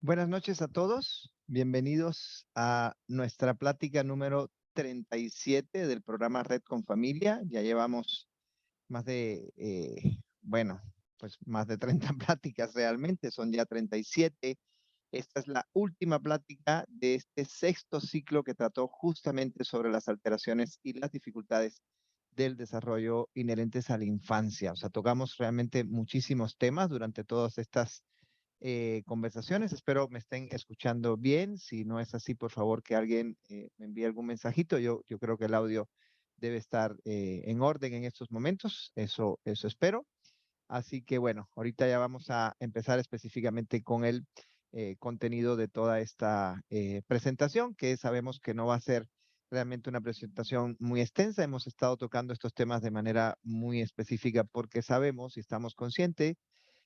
Buenas noches a todos. Bienvenidos a nuestra plática número 37 del programa Red con Familia. Ya llevamos más de, pues más de 30 pláticas realmente, son ya 37. Esta es la última plática de este sexto ciclo que trató justamente sobre las alteraciones y las dificultades del desarrollo inherentes a la infancia. O sea, tocamos realmente muchísimos temas durante todas estas conversaciones. Espero me estén escuchando bien. Si no es así, por favor, que alguien me envíe algún mensajito. Yo creo que el audio debe estar en orden en estos momentos. Eso espero. Así que bueno, ahorita ya vamos a empezar específicamente con el contenido de toda esta presentación, que sabemos que no va a ser realmente una presentación muy extensa. Hemos estado tocando estos temas de manera muy específica porque sabemos y estamos conscientes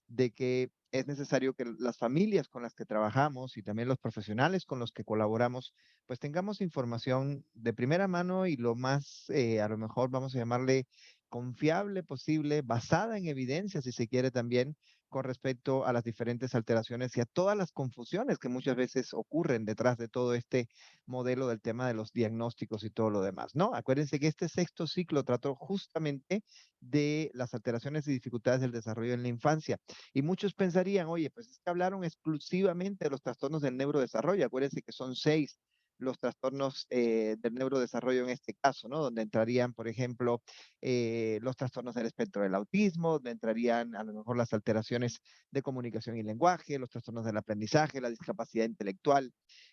de que es necesario que las familias con las que trabajamos y también los profesionales con los que colaboramos, pues tengamos información de primera mano y lo más, a lo mejor vamos a llamarle confiable posible, basada en evidencia, si se quiere también, con respecto a las diferentes alteraciones y a todas las confusiones que muchas veces ocurren detrás de todo este modelo del tema de los diagnósticos y todo lo demás, ¿no? Acuérdense que este sexto ciclo trató justamente de las alteraciones y dificultades del desarrollo en la infancia. Y muchos pensarían, oye, pues es que hablaron exclusivamente de los trastornos del neurodesarrollo. Acuérdense que son seis los trastornos del neurodesarrollo en este caso, ¿no? Donde entrarían, por ejemplo, los trastornos del espectro del autismo, donde entrarían a lo mejor las alteraciones de comunicación y lenguaje, los trastornos del aprendizaje, la discapacidad intelectual,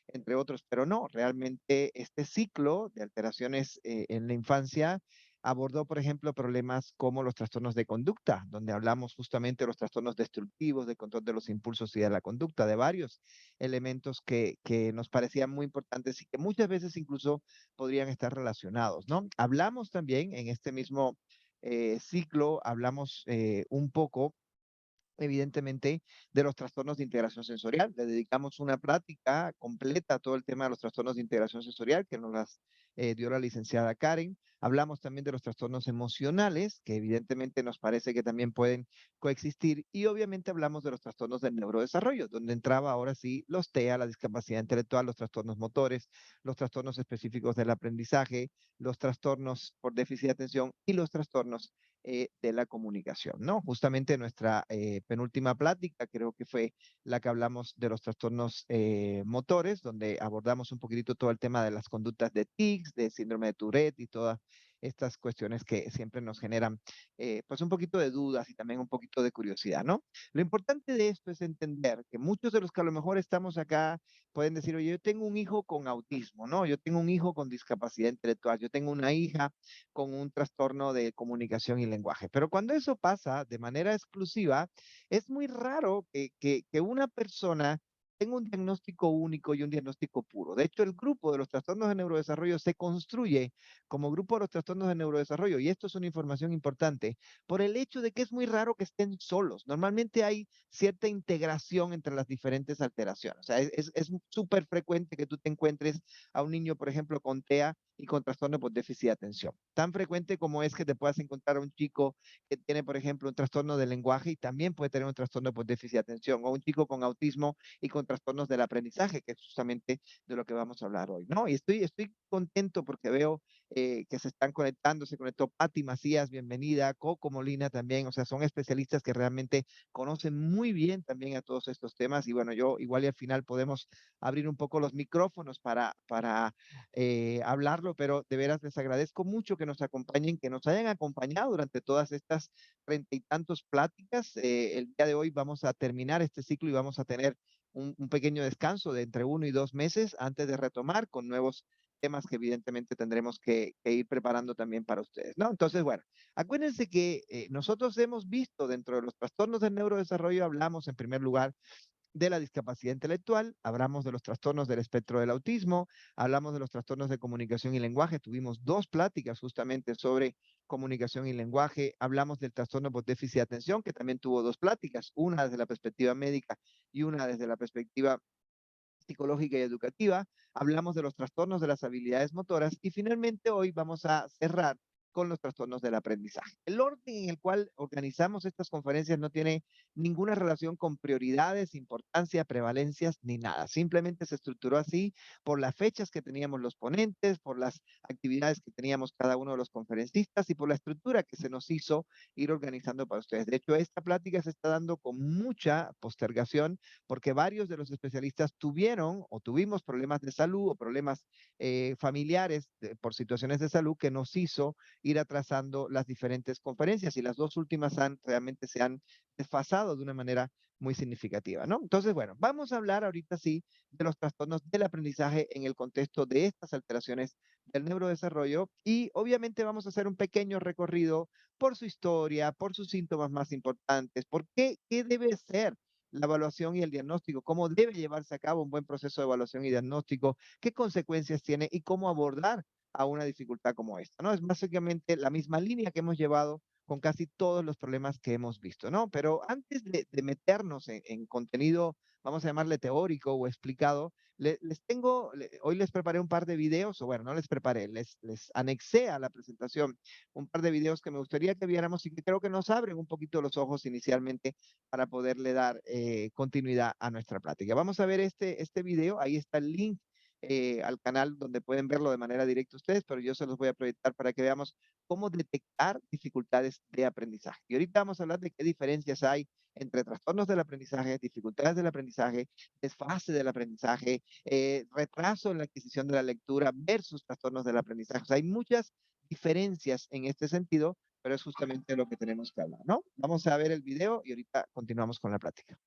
entre otros. Pero no, realmente este ciclo de alteraciones en la infancia abordó, por ejemplo, problemas como los trastornos de conducta, donde hablamos justamente de los trastornos destructivos, de control de los impulsos y de la conducta, de varios elementos que nos parecían muy importantes y que muchas veces incluso podrían estar relacionados, ¿no? Hablamos también en este mismo ciclo, hablamos un poco evidentemente, de los trastornos de integración sensorial. Le dedicamos una plática completa a todo el tema de los trastornos de integración sensorial, que nos las dio la licenciada Karen. Hablamos también de los trastornos emocionales, que evidentemente nos parece que también pueden coexistir. Y obviamente hablamos de los trastornos del neurodesarrollo, donde entraba ahora sí los TEA, la discapacidad intelectual, los trastornos motores, los trastornos específicos del aprendizaje, los trastornos por déficit de atención y los trastornos de la comunicación, ¿no? Justamente nuestra penúltima plática creo que fue la que hablamos de los trastornos motores, donde abordamos un poquitito todo el tema de las conductas de tics, de síndrome de Tourette y todas estas cuestiones que siempre nos generan pues un poquito de dudas y también un poquito de curiosidad, ¿no? Lo importante de esto es entender que muchos de los que a lo mejor estamos acá pueden decir, oye, yo tengo un hijo con autismo, ¿no? Yo tengo un hijo con discapacidad intelectual, yo tengo una hija con un trastorno de comunicación y lenguaje. Pero cuando eso pasa de manera exclusiva, es muy raro que una persona tenga un diagnóstico único y un diagnóstico puro. De hecho, el grupo de los trastornos de neurodesarrollo se construye como grupo de los trastornos de neurodesarrollo, y esto es una información importante, por el hecho de que es muy raro que estén solos. Normalmente hay cierta integración entre las diferentes alteraciones. O sea, es súper frecuente que tú te encuentres a un niño, por ejemplo, con TEA y con trastorno por déficit de atención. Tan frecuente como es que te puedas encontrar a un chico que tiene, por ejemplo, un trastorno de lenguaje y también puede tener un trastorno por déficit de atención, o un chico con autismo y con trastornos del aprendizaje, que es justamente de lo que vamos a hablar hoy, ¿no? Y estoy contento porque veo que se están conectando, se conectó Patti Macías, bienvenida, Coco Molina también, o sea, son especialistas que realmente conocen muy bien también a todos estos temas y bueno, yo igual y al final podemos abrir un poco los micrófonos para hablarlo, pero de veras les agradezco mucho que nos acompañen, que nos hayan acompañado durante todas estas treinta y tantos pláticas. El día de hoy vamos a terminar este ciclo y vamos a tener un pequeño descanso de entre 1 y 2 meses antes de retomar con nuevos temas que evidentemente tendremos que ir preparando también para ustedes, ¿no? Entonces, bueno, acuérdense que nosotros hemos visto dentro de los trastornos del neurodesarrollo, hablamos en primer lugar de la discapacidad intelectual, hablamos de los trastornos del espectro del autismo, hablamos de los trastornos de comunicación y lenguaje, tuvimos dos pláticas justamente sobre comunicación y lenguaje, hablamos del trastorno por déficit de atención, que también tuvo dos pláticas, una desde la perspectiva médica y una desde la perspectiva psicológica y educativa, hablamos de los trastornos de las habilidades motoras y finalmente hoy vamos a cerrar con los trastornos del aprendizaje. El orden en el cual organizamos estas conferencias no tiene ninguna relación con prioridades, importancia, prevalencias ni nada. Simplemente se estructuró así por las fechas que teníamos los ponentes, por las actividades que teníamos cada uno de los conferencistas y por la estructura que se nos hizo ir organizando para ustedes. De hecho, esta plática se está dando con mucha postergación porque varios de los especialistas tuvieron o tuvimos problemas de salud o problemas familiares por situaciones de salud que nos hizo ir atrasando las diferentes conferencias y las dos últimas realmente se han desfasado de una manera muy significativa, ¿no? Entonces, bueno, vamos a hablar ahorita sí de los trastornos del aprendizaje en el contexto de estas alteraciones del neurodesarrollo y obviamente vamos a hacer un pequeño recorrido por su historia, por sus síntomas más importantes, por qué debe ser la evaluación y el diagnóstico, cómo debe llevarse a cabo un buen proceso de evaluación y diagnóstico, qué consecuencias tiene y cómo abordar a una dificultad como esta, ¿no? Es básicamente la misma línea que hemos llevado con casi todos los problemas que hemos visto, ¿no? Pero antes de meternos en contenido, vamos a llamarle teórico o explicado, hoy les preparé un par de videos, o bueno, no les preparé, les anexé a la presentación un par de videos que me gustaría que viéramos y que creo que nos abren un poquito los ojos inicialmente para poderle dar continuidad a nuestra plática. Vamos a ver este video, ahí está el link al canal donde pueden verlo de manera directa ustedes, pero yo se los voy a proyectar para que veamos cómo detectar dificultades de aprendizaje. Y ahorita vamos a hablar de qué diferencias hay entre trastornos del aprendizaje, dificultades del aprendizaje, desfase del aprendizaje, retraso en la adquisición de la lectura versus trastornos del aprendizaje. O sea, hay muchas diferencias en este sentido, pero es justamente lo que tenemos que hablar, ¿no? Vamos a ver el video y ahorita continuamos con la plática.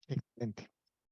Excelente.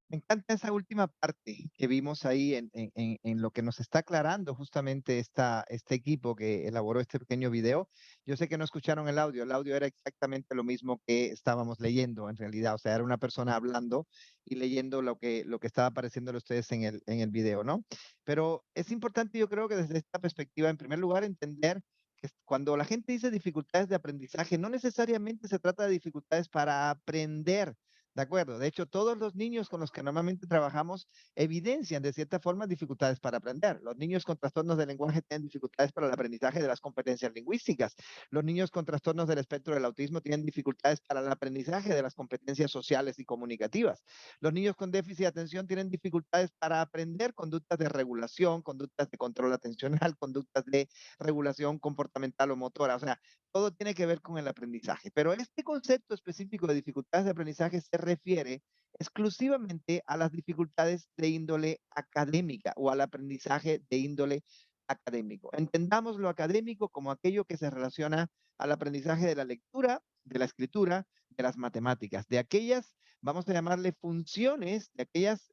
Me encanta esa última parte que vimos ahí en lo que nos está aclarando justamente este equipo que elaboró este pequeño video. Yo sé que no escucharon el audio era exactamente lo mismo que estábamos leyendo en realidad, o sea, era una persona hablando y leyendo lo que estaba apareciéndole a ustedes en el video, ¿no? Pero es importante, yo creo que desde esta perspectiva, en primer lugar, entender que cuando la gente dice dificultades de aprendizaje, no necesariamente se trata de dificultades para aprender. De acuerdo. De hecho, todos los niños con los que normalmente trabajamos evidencian de cierta forma dificultades para aprender. Los niños con trastornos del lenguaje tienen dificultades para el aprendizaje de las competencias lingüísticas. Los niños con trastornos del espectro del autismo tienen dificultades para el aprendizaje de las competencias sociales y comunicativas. Los niños con déficit de atención tienen dificultades para aprender conductas de regulación, conductas de control atencional, conductas de regulación comportamental o motora. O sea, todo tiene que ver con el aprendizaje. Pero este concepto específico de dificultades de aprendizaje se refiere exclusivamente a las dificultades de índole académica o al aprendizaje de índole académico. Entendamos lo académico como aquello que se relaciona al aprendizaje de la lectura, de la escritura, de las matemáticas, de aquellas, vamos a llamarle funciones, de aquellas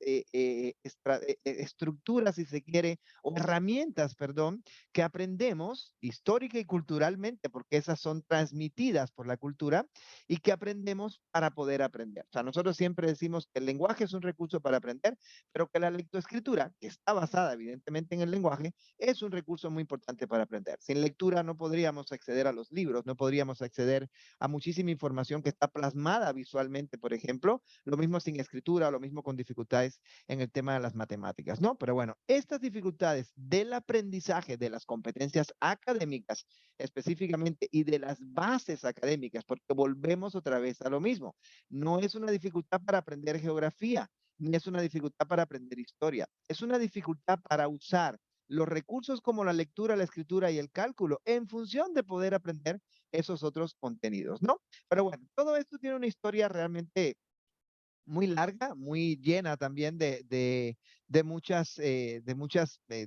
estructuras, si se quiere, o herramientas, perdón, que aprendemos histórica y culturalmente, porque esas son transmitidas por la cultura y que aprendemos para poder aprender. O sea, nosotros siempre decimos que el lenguaje es un recurso para aprender, pero que la lectoescritura, que está basada evidentemente en el lenguaje, es un recurso muy importante para aprender. Sin lectura no podríamos acceder a los libros, no podríamos acceder a muchísima información que está plasmada visualmente, por ejemplo, lo mismo sin escritura, lo mismo con dificultades en el tema de las matemáticas, ¿no? Pero bueno, estas dificultades del aprendizaje de las competencias académicas específicamente y de las bases académicas, porque volvemos otra vez a lo mismo, no es una dificultad para aprender geografía, ni es una dificultad para aprender historia, es una dificultad para usar los recursos como la lectura, la escritura y el cálculo en función de poder aprender esos otros contenidos, ¿no? Pero bueno, todo esto tiene una historia realmente muy larga, muy llena también de muchas,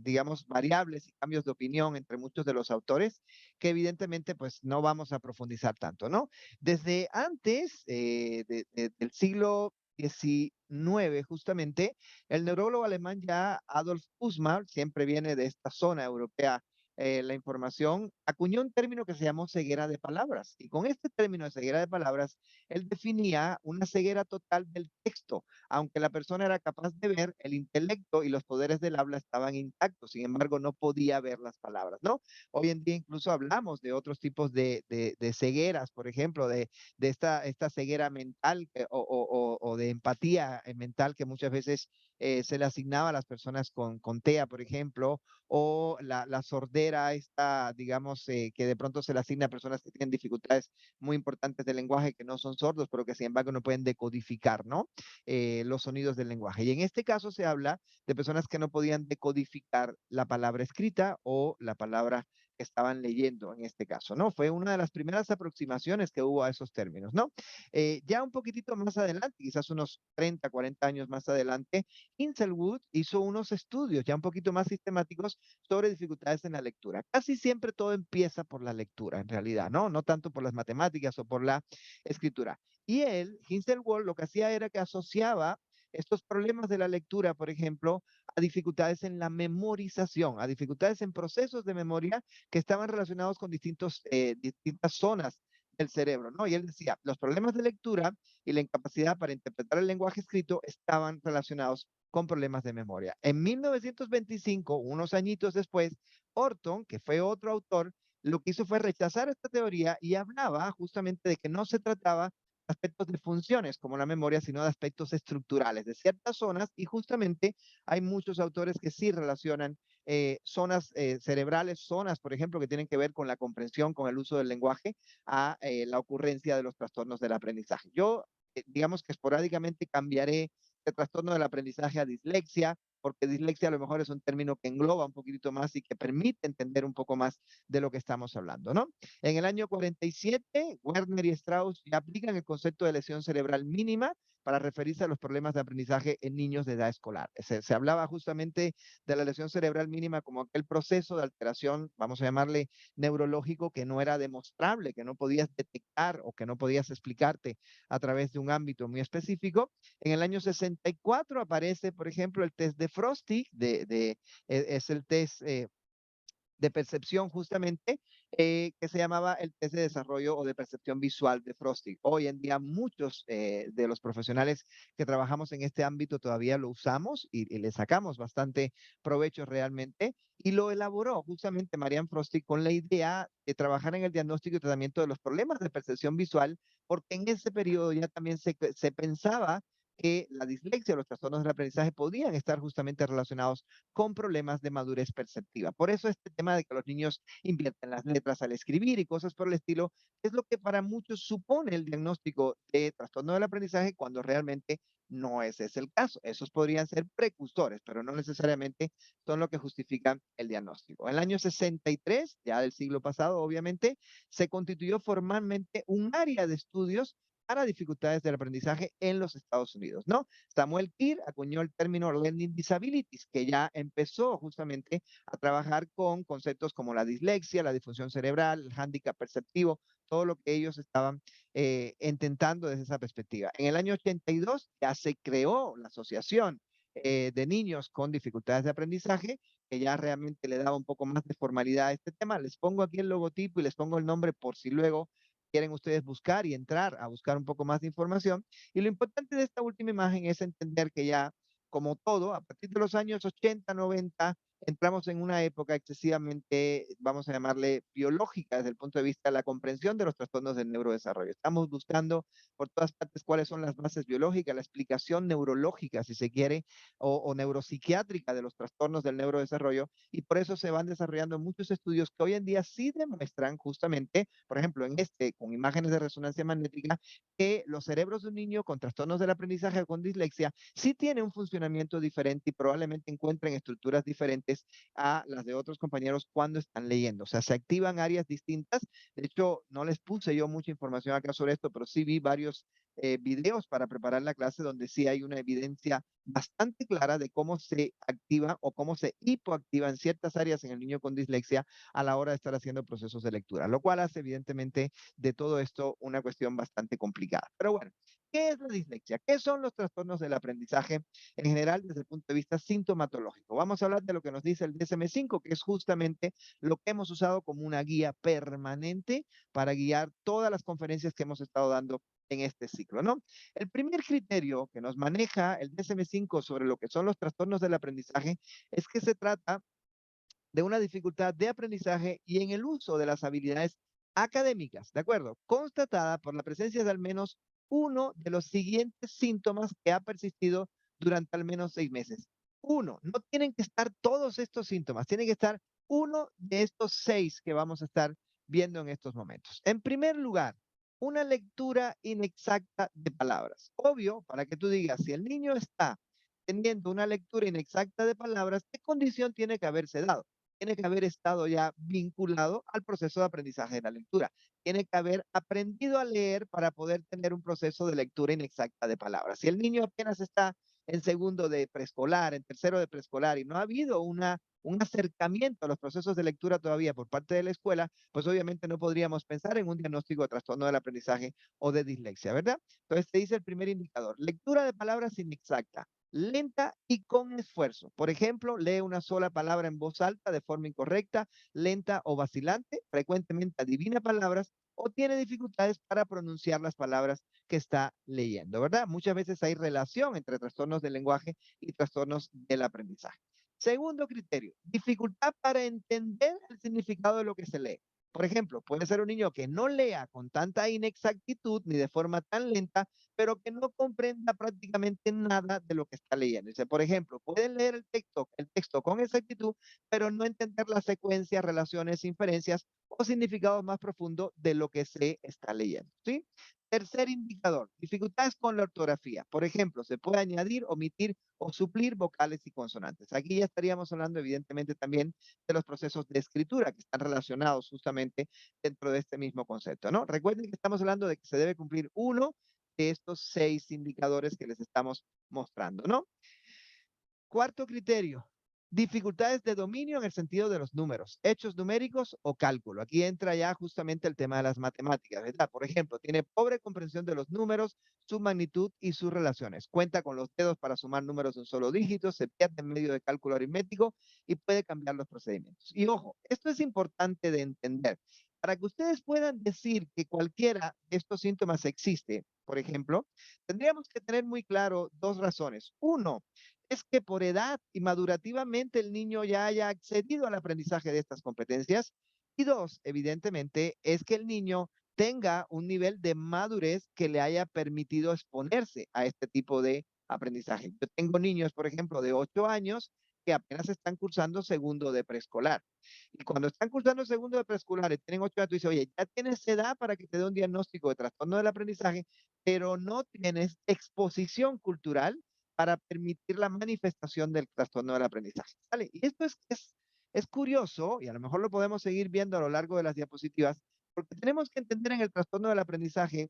digamos, variables y cambios de opinión entre muchos de los autores, que evidentemente, pues, no vamos a profundizar tanto, ¿no? Desde antes del siglo XIX, justamente, el neurólogo alemán ya Adolf Usmar, siempre viene de esta zona europea, la información, acuñó un término que se llamó ceguera de palabras. Y con este término de ceguera de palabras, él definía una ceguera total del texto. Aunque la persona era capaz de ver, el intelecto y los poderes del habla estaban intactos, sin embargo, no podía ver las palabras, ¿no? Hoy en día incluso hablamos de otros tipos de cegueras, por ejemplo, de esta ceguera mental o de empatía mental que muchas veces se le asignaba a las personas con TEA, por ejemplo, o la sordera esta, digamos, que de pronto se le asigna a personas que tienen dificultades muy importantes del lenguaje que no son sordos, pero que sin embargo no pueden decodificar, ¿no? Los sonidos del lenguaje. Y en este caso se habla de personas que no podían decodificar la palabra escrita o la palabra que estaban leyendo en este caso, ¿no? Fue una de las primeras aproximaciones que hubo a esos términos, ¿no? Ya un poquitito más adelante, quizás unos 30, 40 años más adelante, Inselwood hizo unos estudios ya un poquito más sistemáticos sobre dificultades en la lectura. Casi siempre todo empieza por la lectura, en realidad, ¿no? No tanto por las matemáticas o por la escritura. Y él, Hinselwold, lo que hacía era que asociaba estos problemas de la lectura, por ejemplo, a dificultades en la memorización, a dificultades en procesos de memoria que estaban relacionados con distintas zonas del cerebro, ¿no? Y él decía, los problemas de lectura y la incapacidad para interpretar el lenguaje escrito estaban relacionados con problemas de memoria. En 1925, unos añitos después, Orton, que fue otro autor, lo que hizo fue rechazar esta teoría y hablaba justamente de que no se trataba de aspectos de funciones como la memoria, sino de aspectos estructurales de ciertas zonas y justamente hay muchos autores que sí relacionan zonas cerebrales, zonas, por ejemplo, que tienen que ver con la comprensión, con el uso del lenguaje, a la ocurrencia de los trastornos del aprendizaje. Yo, digamos que esporádicamente cambiaré de trastorno del aprendizaje a dislexia, porque dislexia a lo mejor es un término que engloba un poquito más y que permite entender un poco más de lo que estamos hablando, ¿no? En el año 47, Werner y Strauss ya aplican el concepto de lesión cerebral mínima para referirse a los problemas de aprendizaje en niños de edad escolar. Se hablaba justamente de la lesión cerebral mínima como aquel proceso de alteración, vamos a llamarle neurológico, que no era demostrable, que no podías detectar o que no podías explicarte a través de un ámbito muy específico. En el año 64 aparece, por ejemplo, el test de Frosty, es el test de percepción justamente, que se llamaba el test de desarrollo o de percepción visual de Frosty. Hoy en día muchos de los profesionales que trabajamos en este ámbito todavía lo usamos y le sacamos bastante provecho realmente. Y lo elaboró justamente Marianne Frosty con la idea de trabajar en el diagnóstico y tratamiento de los problemas de percepción visual, porque en ese periodo ya también se pensaba que la dislexia o los trastornos del aprendizaje podían estar justamente relacionados con problemas de madurez perceptiva. Por eso este tema de que los niños invierten las letras al escribir y cosas por el estilo, es lo que para muchos supone el diagnóstico de trastorno del aprendizaje cuando realmente no es ese el caso. Esos podrían ser precursores, pero no necesariamente son lo que justifican el diagnóstico. En el año 63, ya del siglo pasado, obviamente, se constituyó formalmente un área de estudios para dificultades del aprendizaje en los Estados Unidos, ¿no? Samuel Kirk acuñó el término Learning Disabilities, que ya empezó justamente a trabajar con conceptos como la dislexia, la disfunción cerebral, el hándicap perceptivo, todo lo que ellos estaban intentando desde esa perspectiva. En el año 82 ya se creó la Asociación de Niños con Dificultades de Aprendizaje, que ya realmente le daba un poco más de formalidad a este tema. Les pongo aquí el logotipo y les pongo el nombre por si luego quieren ustedes buscar y entrar a buscar un poco más de información. Y lo importante de esta última imagen es entender que ya, como todo, a partir de los años 80, 90, entramos en una época excesivamente, vamos a llamarle, biológica desde el punto de vista de la comprensión de los trastornos del neurodesarrollo. Estamos buscando por todas partes cuáles son las bases biológicas, la explicación neurológica, si se quiere, o neuropsiquiátrica de los trastornos del neurodesarrollo, y por eso se van desarrollando muchos estudios que hoy en día sí demuestran justamente, por ejemplo, en este, con imágenes de resonancia magnética, que los cerebros de un niño con trastornos del aprendizaje o con dislexia sí tienen un funcionamiento diferente y probablemente encuentren estructuras diferentes a las de otros compañeros cuando están leyendo. O sea, se activan áreas distintas. De hecho, no les puse yo mucha información acá sobre esto, pero sí vi varios videos para preparar la clase donde sí hay una evidencia bastante clara de cómo se activa o cómo se hipoactiva en ciertas áreas en el niño con dislexia a la hora de estar haciendo procesos de lectura, lo cual hace evidentemente de todo esto una cuestión bastante complicada. Pero bueno, ¿qué es la dislexia? ¿Qué son los trastornos del aprendizaje en general desde el punto de vista sintomatológico? Vamos a hablar de lo que nos dice el DSM-5, que es justamente lo que hemos usado como una guía permanente para guiar todas las conferencias que hemos estado dando en este ciclo, ¿no? El primer criterio que nos maneja el DSM-5 sobre lo que son los trastornos del aprendizaje es que se trata de una dificultad de aprendizaje y en el uso de las habilidades académicas, ¿de acuerdo? Constatada por la presencia de al menos uno de los siguientes síntomas que ha persistido durante al menos 6 meses. Uno, no tienen que estar todos estos síntomas, tienen que estar uno de estos 6 que vamos a estar viendo en estos momentos. En primer lugar, una lectura inexacta de palabras. Obvio, para que tú digas, si el niño está teniendo una lectura inexacta de palabras, ¿qué condición tiene que haberse dado? Tiene que haber estado ya vinculado al proceso de aprendizaje de la lectura. Tiene que haber aprendido a leer para poder tener un proceso de lectura inexacta de palabras. Si el niño apenas está en segundo de preescolar, en tercero de preescolar y no ha habido un acercamiento a los procesos de lectura todavía por parte de la escuela, pues obviamente no podríamos pensar en un diagnóstico de trastorno del aprendizaje o de dislexia, ¿verdad? Entonces te dice el primer indicador, lectura de palabras inexacta, lenta y con esfuerzo. Por ejemplo, lee una sola palabra en voz alta de forma incorrecta, lenta o vacilante, frecuentemente adivina palabras o tiene dificultades para pronunciar las palabras que está leyendo, ¿verdad? Muchas veces hay relación entre trastornos del lenguaje y trastornos del aprendizaje. Segundo criterio, dificultad para entender el significado de lo que se lee. Por ejemplo, puede ser un niño que no lea con tanta inexactitud ni de forma tan lenta, pero que no comprenda prácticamente nada de lo que está leyendo. Dice, por ejemplo, pueden leer el texto con exactitud, pero no entender las secuencias, relaciones, inferencias o significados más profundos de lo que se está leyendo, ¿sí? Tercer indicador, dificultades con la ortografía. Por ejemplo, se puede añadir, omitir o suplir vocales y consonantes. Aquí ya estaríamos hablando evidentemente también de los procesos de escritura que están relacionados justamente dentro de este mismo concepto, ¿no? Recuerden que estamos hablando de que se debe cumplir uno de estos 6 indicadores que les estamos mostrando, ¿no? Cuarto criterio, dificultades de dominio en el sentido de los números, hechos numéricos o cálculo. Aquí entra ya justamente el tema de las matemáticas, ¿verdad? Por ejemplo, tiene pobre comprensión de los números, su magnitud y sus relaciones. Cuenta con los dedos para sumar números de un solo dígito, se pierde en medio de cálculo aritmético y puede cambiar los procedimientos. Y ojo, esto es importante de entender. Para que ustedes puedan decir que cualquiera de estos síntomas existe, por ejemplo, tendríamos que tener muy claro dos razones. Uno, es que por edad y madurativamente el niño ya haya accedido al aprendizaje de estas competencias. Y dos, evidentemente, es que el niño tenga un nivel de madurez que le haya permitido exponerse a este tipo de aprendizaje. Yo tengo niños, por ejemplo, de 8 años que apenas están cursando segundo de preescolar. Y cuando están cursando segundo de preescolar y tienen 8 años, tú dices, oye, ya tienes edad para que te dé un diagnóstico de trastorno del aprendizaje, pero no tienes exposición cultural para permitir la manifestación del trastorno del aprendizaje. ¿Sale? Y esto es curioso, y a lo mejor lo podemos seguir viendo a lo largo de las diapositivas, porque tenemos que entender en el trastorno del aprendizaje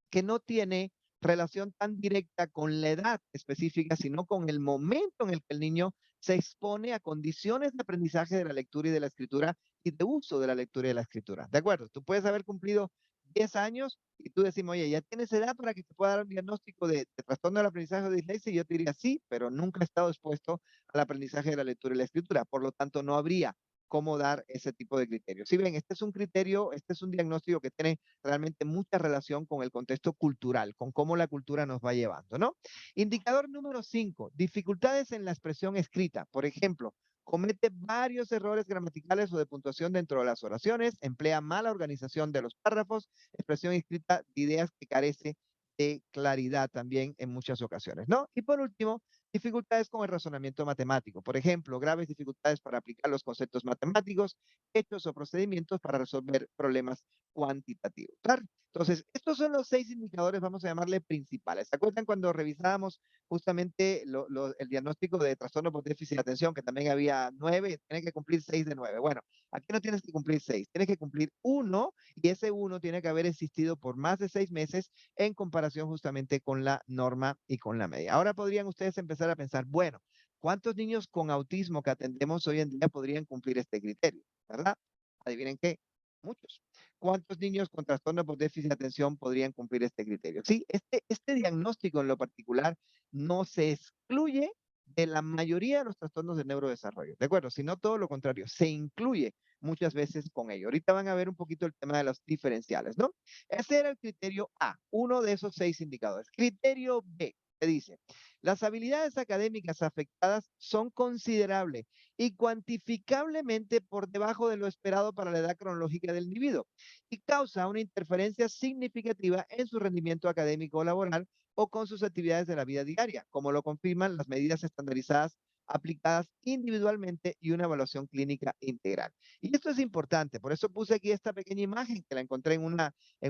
que no tiene relación tan directa con la edad específica, sino con el momento en el que el niño se expone a condiciones de aprendizaje de la lectura y de la escritura y de uso de la lectura y de la escritura. ¿De acuerdo? Tú puedes haber cumplido 10 años y tú decimos, oye, ¿ya tienes edad para que te pueda dar un diagnóstico de trastorno del aprendizaje o de dislexia? Y yo te diría sí, pero nunca he estado expuesto al aprendizaje de la lectura y la escritura. Por lo tanto, no habría cómo dar ese tipo de criterios. Si ven, este es un criterio, este es un diagnóstico que tiene realmente mucha relación con el contexto cultural, con cómo la cultura nos va llevando, ¿no? Indicador número 5, dificultades en la expresión escrita. Por ejemplo, comete varios errores gramaticales o de puntuación dentro de las oraciones, emplea mala organización de los párrafos, expresión escrita de ideas que carece de claridad también en muchas ocasiones, ¿no? Y por último, dificultades con el razonamiento matemático. Por ejemplo, graves dificultades para aplicar los conceptos matemáticos, hechos o procedimientos para resolver problemas cuantitativo. ¿Claro? Entonces, estos son los 6 indicadores, vamos a llamarle principales. ¿Se acuerdan cuando revisábamos justamente el diagnóstico de trastorno por déficit de atención, que también había 9, tiene que cumplir 6 de 9? Bueno, aquí no tienes que cumplir 6, tienes que cumplir 1 y ese 1 tiene que haber existido por más de 6 meses en comparación justamente con la norma y con la media. Ahora podrían ustedes empezar a pensar, bueno, ¿cuántos niños con autismo que atendemos hoy en día podrían cumplir este criterio? ¿Verdad? Adivinen qué, muchos. ¿Cuántos niños con trastorno por déficit de atención podrían cumplir este criterio? Sí, este diagnóstico en lo particular no se excluye de la mayoría de los trastornos del neurodesarrollo, ¿de acuerdo? Sino todo lo contrario, se incluye muchas veces con ello. Ahorita van a ver un poquito el tema de los diferenciales, ¿no? Ese era el criterio A, uno de esos 6 indicadores. Criterio B, te dice, las habilidades académicas afectadas son considerables y cuantificablemente por debajo de lo esperado para la edad cronológica del individuo y causa una interferencia significativa en su rendimiento académico o laboral o con sus actividades de la vida diaria, como lo confirman las medidas estandarizadas aplicadas individualmente y una evaluación clínica integral. Y esto es importante, por eso puse aquí esta pequeña imagen que la encontré en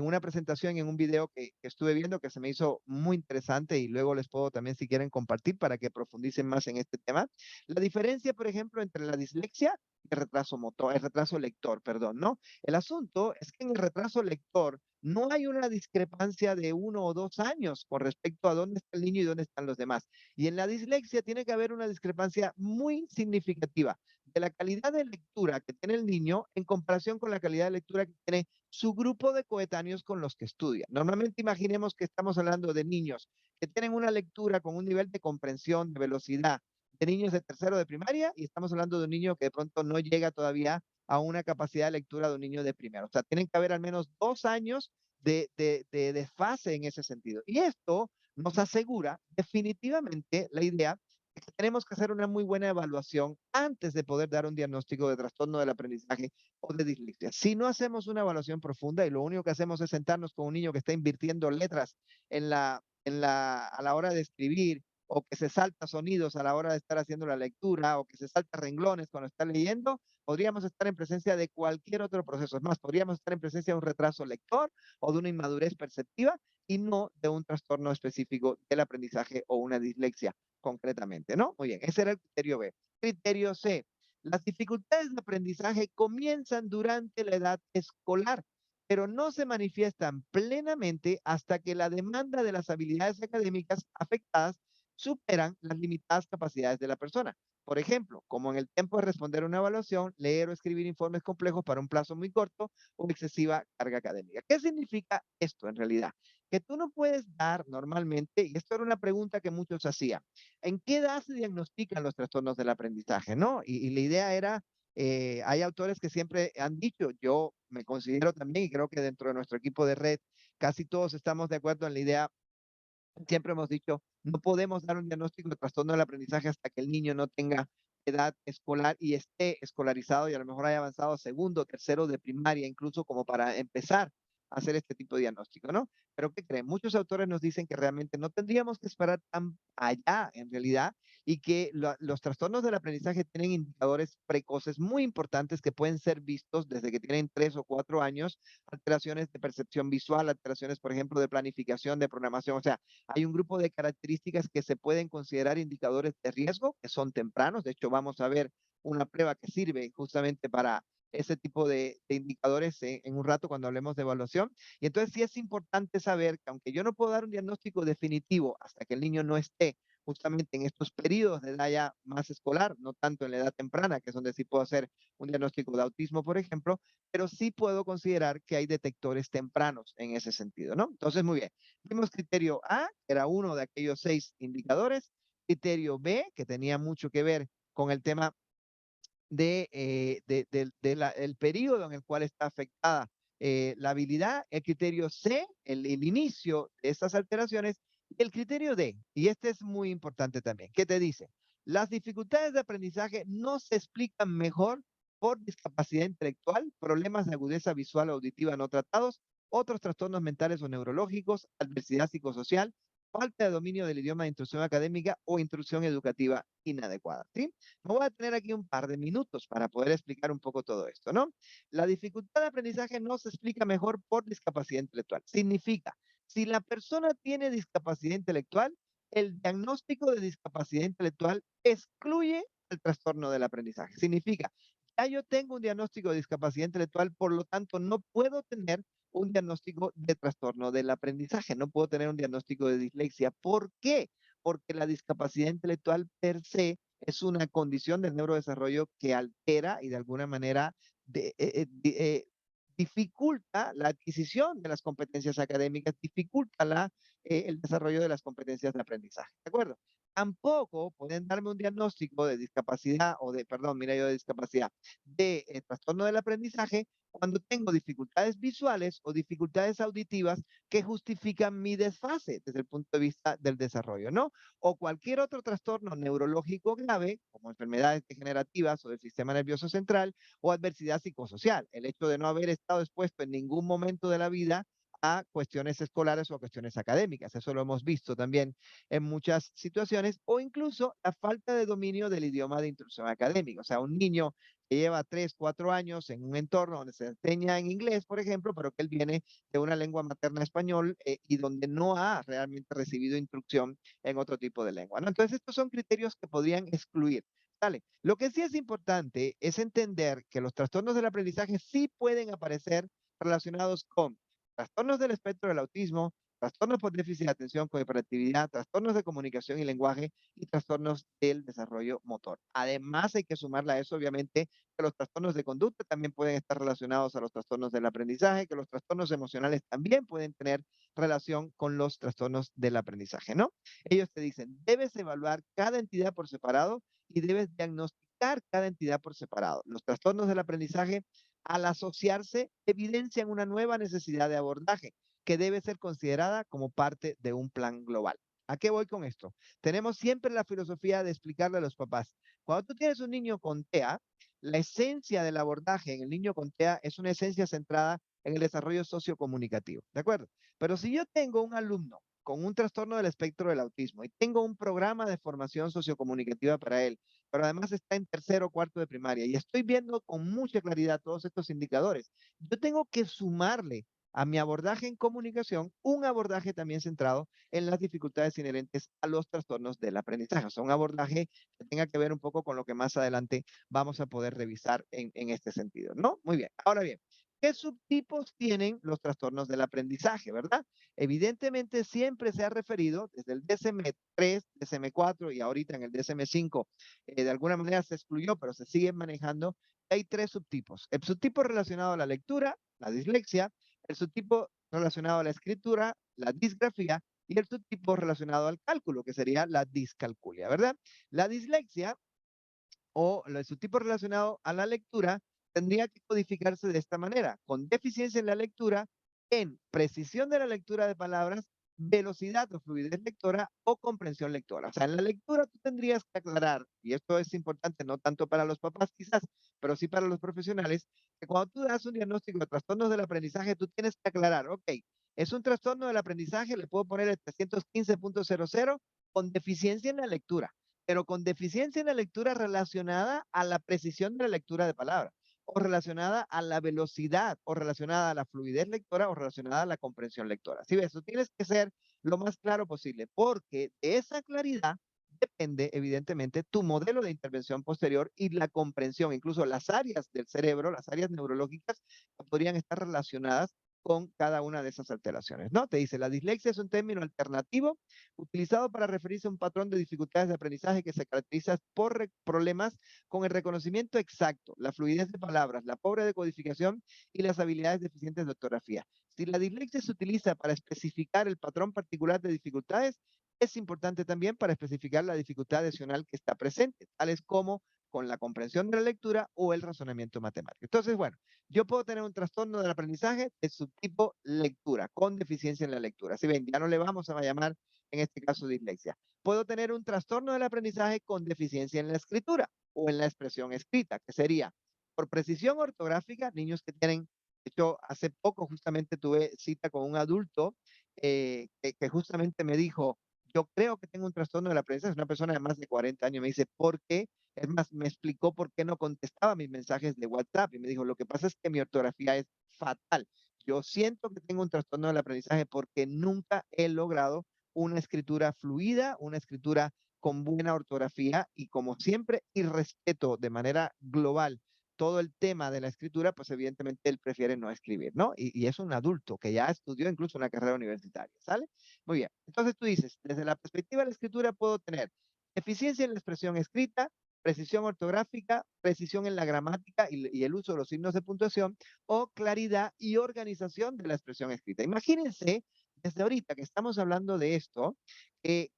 una presentación, en un video que estuve viendo que se me hizo muy interesante y luego les puedo también si quieren compartir para que profundicen más en este tema. La diferencia, por ejemplo, entre la dislexia y el retraso motor, el retraso lector, perdón, ¿no? El asunto es que en el retraso lector no hay una discrepancia de 1 o 2 años con respecto a dónde está el niño y dónde están los demás. Y en la dislexia tiene que haber una discrepancia muy significativa de la calidad de lectura que tiene el niño en comparación con la calidad de lectura que tiene su grupo de coetáneos con los que estudia. Normalmente imaginemos que estamos hablando de niños que tienen una lectura con un nivel de comprensión, de velocidad, de niños de tercero de primaria y estamos hablando de un niño que de pronto no llega todavía a una capacidad de lectura de un niño de primero. O sea, tienen que haber al menos 2 años de desfase en ese sentido. Y esto nos asegura definitivamente la idea de que tenemos que hacer una muy buena evaluación antes de poder dar un diagnóstico de trastorno del aprendizaje o de dislexia. Si no hacemos una evaluación profunda y lo único que hacemos es sentarnos con un niño que está invirtiendo letras a la hora de escribir o que se salta sonidos a la hora de estar haciendo la lectura o que se salta renglones cuando está leyendo, podríamos estar en presencia de cualquier otro proceso. Es más, podríamos estar en presencia de un retraso lector o de una inmadurez perceptiva y no de un trastorno específico del aprendizaje o una dislexia concretamente, ¿no? Muy bien, ese era el criterio B. Criterio C. Las dificultades de aprendizaje comienzan durante la edad escolar. pero no se manifiestan plenamente hasta que la demanda de las habilidades académicas afectadas superan las limitadas capacidades de la persona. Por ejemplo, como en el tiempo de responder una evaluación, leer o escribir informes complejos para un plazo muy corto o excesiva carga académica. ¿Qué significa esto en realidad? Que tú no puedes dar normalmente, y esto era una pregunta que muchos hacían, ¿en qué edad se diagnostican los trastornos del aprendizaje? ¿No? Y la idea era, hay autores que siempre han dicho, yo me considero también, y creo que dentro de nuestro equipo de red, casi todos estamos de acuerdo en la idea. Siempre hemos dicho, no podemos dar un diagnóstico de trastorno del aprendizaje hasta que el niño no tenga edad escolar y esté escolarizado y a lo mejor haya avanzado a segundo, tercero de primaria, incluso como para empezar a hacer este tipo de diagnóstico, ¿no? Pero ¿qué creen? Muchos autores nos dicen que realmente no tendríamos que esperar tan allá en realidad y que los trastornos del aprendizaje tienen indicadores precoces muy importantes que pueden ser vistos desde que tienen 3 o 4 años, alteraciones de percepción visual, alteraciones, por ejemplo, de planificación, de programación, o sea, hay un grupo de características que se pueden considerar indicadores de riesgo, que son tempranos. De hecho, vamos a ver una prueba que sirve justamente para ese tipo de indicadores en un rato cuando hablemos de evaluación. Y entonces sí es importante saber que aunque yo no puedo dar un diagnóstico definitivo hasta que el niño no esté justamente en estos periodos de edad ya más escolar, no tanto en la edad temprana, que es donde sí puedo hacer un diagnóstico de autismo, por ejemplo, pero sí puedo considerar que hay detectores tempranos en ese sentido, ¿no? Entonces, muy bien. Vimos criterio A, que era uno de aquellos 6 indicadores. Criterio B, que tenía mucho que ver con el tema el periodo en el cual está afectada la habilidad. El criterio C, el inicio de estas alteraciones. Y el criterio D, y este es muy importante también, ¿qué te dice? Las dificultades de aprendizaje no se explican mejor por discapacidad intelectual, problemas de agudeza visual o auditiva no tratados, otros trastornos mentales o neurológicos, adversidad psicosocial, falta de dominio del idioma de instrucción académica o instrucción educativa inadecuada, ¿sí? Me voy a tener aquí un par de minutos para poder explicar un poco todo esto, ¿no? La dificultad de aprendizaje no se explica mejor por discapacidad intelectual. Significa, si la persona tiene discapacidad intelectual, el diagnóstico de discapacidad intelectual excluye el trastorno del aprendizaje. Significa, ya yo tengo un diagnóstico de discapacidad intelectual, por lo tanto, no puedo tener un diagnóstico de trastorno del aprendizaje, no puedo tener un diagnóstico de dislexia. ¿Por qué? Porque la discapacidad intelectual per se es una condición del neurodesarrollo que altera y de alguna manera dificulta la adquisición de las competencias académicas, dificulta el desarrollo de las competencias de aprendizaje. ¿De acuerdo? Tampoco pueden darme un diagnóstico de discapacidad o de, perdón, mira yo de discapacidad, de trastorno del aprendizaje cuando tengo dificultades visuales o dificultades auditivas que justifican mi desfase desde el punto de vista del desarrollo, ¿no? O cualquier otro trastorno neurológico grave, como enfermedades degenerativas o del sistema nervioso central, o adversidad psicosocial, el hecho de no haber estado expuesto en ningún momento de la vida a cuestiones escolares o a cuestiones académicas. Eso lo hemos visto también en muchas situaciones, o incluso la falta de dominio del idioma de instrucción académica. O sea, un niño que lleva 3, 4 años en un entorno donde se enseña en inglés, por ejemplo, pero que él viene de una lengua materna español y donde no ha realmente recibido instrucción en otro tipo de lengua, ¿no? Entonces, estos son criterios que podrían excluir. Dale. Lo que sí es importante es entender que los trastornos del aprendizaje sí pueden aparecer relacionados con trastornos del espectro del autismo, trastornos por déficit de atención con hiperactividad, trastornos de comunicación y lenguaje y trastornos del desarrollo motor. Además, hay que sumarle a eso, obviamente, que los trastornos de conducta también pueden estar relacionados a los trastornos del aprendizaje, que los trastornos emocionales también pueden tener relación con los trastornos del aprendizaje, ¿no? Ellos te dicen, debes evaluar cada entidad por separado y debes diagnosticar cada entidad por separado. Los trastornos del aprendizaje, al asociarse, evidencian una nueva necesidad de abordaje que debe ser considerada como parte de un plan global. ¿A qué voy con esto? Tenemos siempre la filosofía de explicarle a los papás. Cuando tú tienes un niño con TEA, la esencia del abordaje en el niño con TEA es una esencia centrada en el desarrollo sociocomunicativo, ¿de acuerdo? Pero si yo tengo un alumno con un trastorno del espectro del autismo y tengo un programa de formación sociocomunicativa para él, pero además está en tercero o cuarto de primaria y estoy viendo con mucha claridad todos estos indicadores, yo tengo que sumarle a mi abordaje en comunicación un abordaje también centrado en las dificultades inherentes a los trastornos del aprendizaje. O sea, un abordaje que tenga que ver un poco con lo que más adelante vamos a poder revisar en este sentido, ¿no? Muy bien. Ahora bien, ¿Qué subtipos tienen los trastornos del aprendizaje, verdad? Evidentemente siempre se ha referido desde el DSM-3, DSM-4 y ahorita en el DSM-5, de alguna manera se excluyó, pero se sigue manejando. Hay tres subtipos. El subtipo relacionado a la lectura, la dislexia, el subtipo relacionado a la escritura, la disgrafía, y el subtipo relacionado al cálculo, que sería la discalculia, ¿verdad? La dislexia o el subtipo relacionado a la lectura tendría que codificarse de esta manera, con deficiencia en la lectura, en precisión de la lectura de palabras, velocidad o fluidez lectora o comprensión lectora. O sea, en la lectura tú tendrías que aclarar, y esto es importante no tanto para los papás quizás, pero sí para los profesionales, que cuando tú das un diagnóstico de trastornos del aprendizaje, tú tienes que aclarar, ok, es un trastorno del aprendizaje, le puedo poner el 315.00 con deficiencia en la lectura, pero con deficiencia en la lectura relacionada a la precisión de la lectura de palabras, o relacionada a la velocidad, o relacionada a la fluidez lectora, o relacionada a la comprensión lectora. ¿Sí ves? Tú tienes que ser lo más claro posible, porque de esa claridad depende, evidentemente, tu modelo de intervención posterior y la comprensión, incluso las áreas del cerebro, las áreas neurológicas, que podrían estar relacionadas con cada una de esas alteraciones, ¿no? Te dice, la dislexia es un término alternativo utilizado para referirse a un patrón de dificultades de aprendizaje que se caracteriza por problemas con el reconocimiento exacto, la fluidez de palabras, la pobre decodificación y las habilidades deficientes de ortografía. Si la dislexia se utiliza para especificar el patrón particular de dificultades, es importante también para especificar la dificultad adicional que está presente, tales como con la comprensión de la lectura o el razonamiento matemático. Entonces, bueno, yo puedo tener un trastorno del aprendizaje de subtipo lectura, con deficiencia en la lectura. Si ven, ya no le vamos a llamar en este caso dislexia. Puedo tener un trastorno del aprendizaje con deficiencia en la escritura o en la expresión escrita, que sería por precisión ortográfica, niños que tienen, de hecho, hace poco justamente tuve cita con un adulto que justamente me dijo, yo creo que tengo un trastorno del aprendizaje, es una persona de más de 40 años, me dice, ¿por qué? Es más, me explicó por qué no contestaba mis mensajes de WhatsApp y me dijo, lo que pasa es que mi ortografía es fatal. Yo siento que tengo un trastorno del aprendizaje porque nunca he logrado una escritura fluida, una escritura con buena ortografía y como siempre, y respeto de manera global todo el tema de la escritura, pues evidentemente él prefiere no escribir, ¿no? Y es un adulto que ya estudió incluso una carrera universitaria, ¿sale? Muy bien. Entonces tú dices, desde la perspectiva de la escritura puedo tener eficiencia en la expresión escrita, precisión ortográfica, precisión en la gramática y el uso de los signos de puntuación, o claridad y organización de la expresión escrita. Imagínense, desde ahorita que estamos hablando de esto,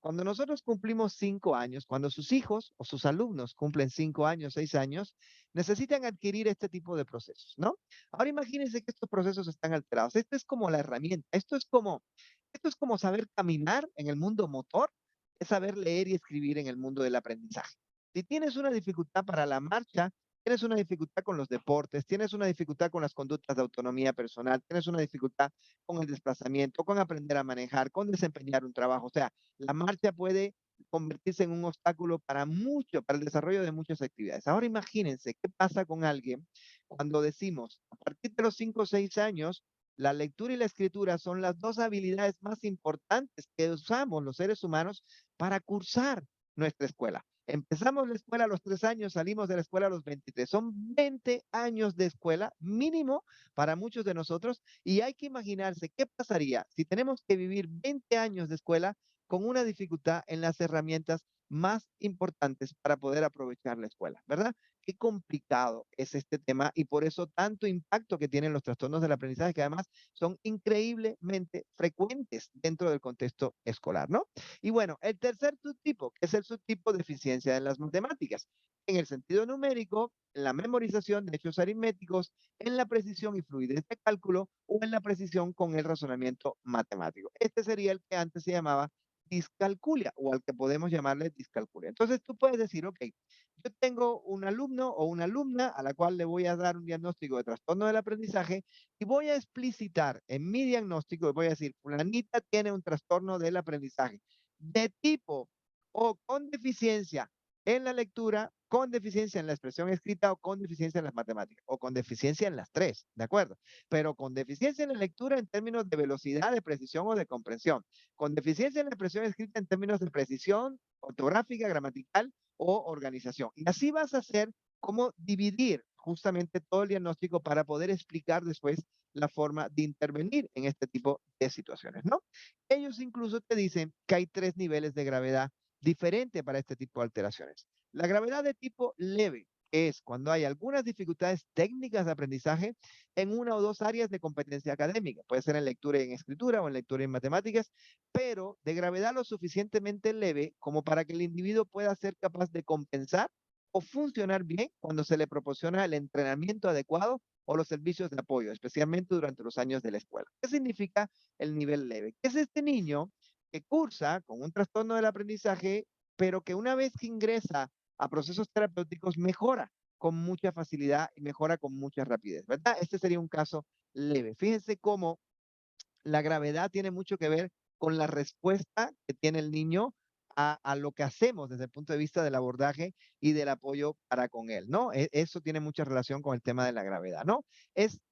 cuando nosotros cumplimos 5 años, cuando sus hijos o sus alumnos cumplen 5 años, 6 años, necesitan adquirir este tipo de procesos, ¿no? Ahora imagínense que estos procesos están alterados. Esto es como la herramienta, esto es como saber caminar en el mundo motor, es saber leer y escribir en el mundo del aprendizaje. Si tienes una dificultad para la marcha, tienes una dificultad con los deportes, tienes una dificultad con las conductas de autonomía personal, tienes una dificultad con el desplazamiento, con aprender a manejar, con desempeñar un trabajo. O sea, la marcha puede convertirse en un obstáculo para mucho, para el desarrollo de muchas actividades. Ahora imagínense qué pasa con alguien cuando decimos, a partir de los 5 o 6 años, la lectura y la escritura son las dos habilidades más importantes que usamos los seres humanos para cursar nuestra escuela. Empezamos la escuela a los 3 años, salimos de la escuela a los 23. Son 20 años de escuela mínimo para muchos de nosotros y hay que imaginarse qué pasaría si tenemos que vivir 20 años de escuela con una dificultad en las herramientas más importantes para poder aprovechar la escuela, ¿verdad? Qué complicado es este tema y por eso tanto impacto que tienen los trastornos del aprendizaje, que además son increíblemente frecuentes dentro del contexto escolar, ¿no? Y bueno, el tercer subtipo, que es el subtipo de deficiencia en las matemáticas, en el sentido numérico, en la memorización de hechos aritméticos, en la precisión y fluidez de cálculo o en la precisión con el razonamiento matemático. Este sería el que antes se llamaba discalculia o al que podemos llamarle discalculia. Entonces tú puedes decir, ok, yo tengo un alumno o una alumna a la cual le voy a dar un diagnóstico de trastorno del aprendizaje y voy a explicitar en mi diagnóstico, voy a decir, fulanita tiene un trastorno del aprendizaje de tipo o con deficiencia en la lectura, con deficiencia en la expresión escrita o con deficiencia en las matemáticas o con deficiencia en las tres, ¿de acuerdo? Pero con deficiencia en la lectura en términos de velocidad, de precisión o de comprensión, con deficiencia en la expresión escrita en términos de precisión ortográfica, gramatical o organización. Y así vas a hacer cómo dividir justamente todo el diagnóstico para poder explicar después la forma de intervenir en este tipo de situaciones, ¿no? Ellos incluso te dicen que hay 3 niveles de gravedad diferente para este tipo de alteraciones. La gravedad de tipo leve es cuando hay algunas dificultades técnicas de aprendizaje en una o dos áreas de competencia académica. Puede ser en lectura y en escritura o en lectura y en matemáticas, pero de gravedad lo suficientemente leve como para que el individuo pueda ser capaz de compensar o funcionar bien cuando se le proporciona el entrenamiento adecuado o los servicios de apoyo, especialmente durante los años de la escuela. ¿Qué significa el nivel leve? Es este niño que cursa con un trastorno del aprendizaje, pero que una vez que ingresa a procesos terapéuticos mejora con mucha facilidad y mejora con mucha rapidez, ¿verdad? Este sería un caso leve. Fíjense cómo la gravedad tiene mucho que ver con la respuesta que tiene el niño a lo que hacemos desde el punto de vista del abordaje y del apoyo para con él, ¿no? Eso tiene mucha relación con el tema de la gravedad, ¿no?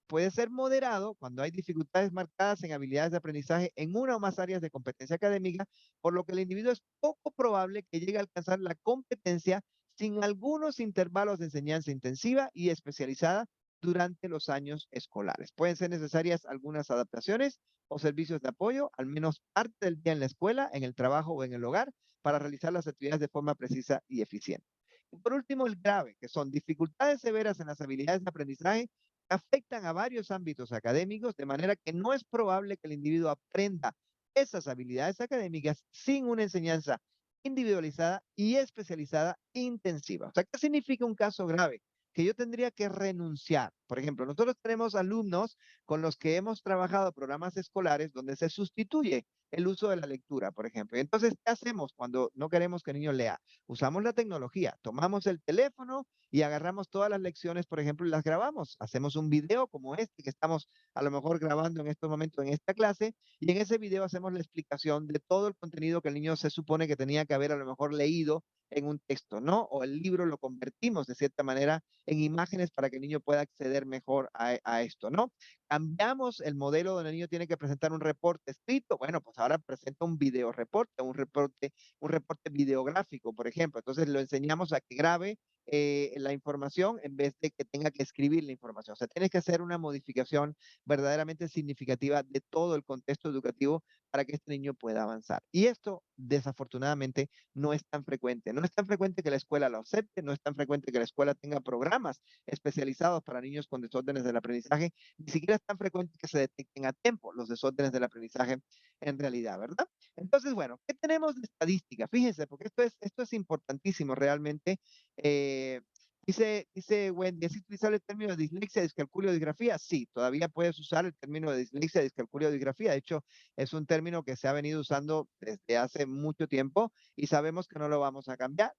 Puede ser moderado cuando hay dificultades marcadas en habilidades de aprendizaje en una o más áreas de competencia académica, por lo que el individuo es poco probable que llegue a alcanzar la competencia sin algunos intervalos de enseñanza intensiva y especializada durante los años escolares. Pueden ser necesarias algunas adaptaciones o servicios de apoyo, al menos parte del día en la escuela, en el trabajo o en el hogar, para realizar las actividades de forma precisa y eficiente. Y por último, el grave, que son dificultades severas en las habilidades de aprendizaje que afectan a varios ámbitos académicos, de manera que no es probable que el individuo aprenda esas habilidades académicas sin una enseñanza individualizada y especializada intensiva. O sea, ¿qué significa un caso grave? Que yo tendría que renunciar. Por ejemplo, nosotros tenemos alumnos con los que hemos trabajado programas escolares donde se sustituye el uso de la lectura, por ejemplo. Entonces, ¿qué hacemos cuando no queremos que el niño lea? Usamos la tecnología, tomamos el teléfono y agarramos todas las lecciones, por ejemplo, y las grabamos. Hacemos un video como este que estamos a lo mejor grabando en estos momentos en esta clase y en ese video hacemos la explicación de todo el contenido que el niño se supone que tenía que haber a lo mejor leído en un texto, ¿no? O el libro lo convertimos de cierta manera en imágenes para que el niño pueda acceder mejor a esto, ¿no? Cambiamos el modelo donde el niño tiene que presentar un reporte escrito, bueno, pues ahora presenta un video reporte, un reporte videográfico, por ejemplo. Entonces lo enseñamos a que grabe la información en vez de que tenga que escribir la información. O sea, tienes que hacer una modificación verdaderamente significativa de todo el contexto educativo para que este niño pueda avanzar. Y esto, desafortunadamente, no es tan frecuente. No es tan frecuente que la escuela lo acepte, no es tan frecuente que la escuela tenga programas especializados para niños con desórdenes del aprendizaje, ni siquiera es tan frecuente que se detecten a tiempo los desórdenes del aprendizaje en realidad, ¿verdad? Entonces, bueno, ¿qué tenemos de estadística? Fíjense, porque esto es importantísimo realmente. Eh, dice Wendy, ¿es utilizable el término de dislexia, discalculia, disgrafía? Sí, todavía puedes usar el término de dislexia, discalculia, disgrafía. De hecho, es un término que se ha venido usando desde hace mucho tiempo y sabemos que no lo vamos a cambiar.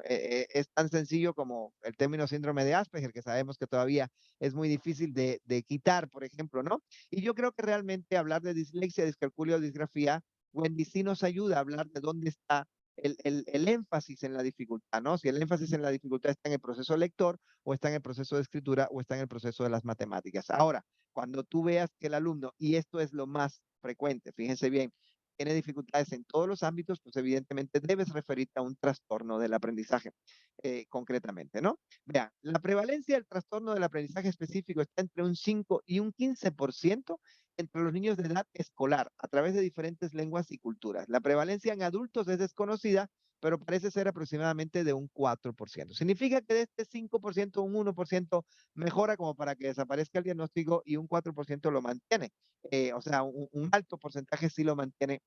Es tan sencillo como el término síndrome de Asperger, que sabemos que todavía es muy difícil de quitar, por ejemplo, ¿no? Y yo creo que realmente hablar de dislexia, discalculia o disgrafía, Wendy, sí nos ayuda a hablar de dónde está el énfasis en la dificultad, ¿no? Si el énfasis en la dificultad está en el proceso lector o está en el proceso de escritura o está en el proceso de las matemáticas. Ahora, cuando tú veas que el alumno, y esto es lo más frecuente, fíjense bien, tiene dificultades en todos los ámbitos, pues evidentemente debes referirte a un trastorno del aprendizaje concretamente, ¿no? Vean, la prevalencia del trastorno del aprendizaje específico está entre un 5 y un 15% entre los niños de edad escolar a través de diferentes lenguas y culturas. La prevalencia en adultos es desconocida, pero parece ser aproximadamente de un 4%. Significa que de este 5%, un 1% mejora como para que desaparezca el diagnóstico y un 4% lo mantiene. O sea, un alto porcentaje sí lo mantiene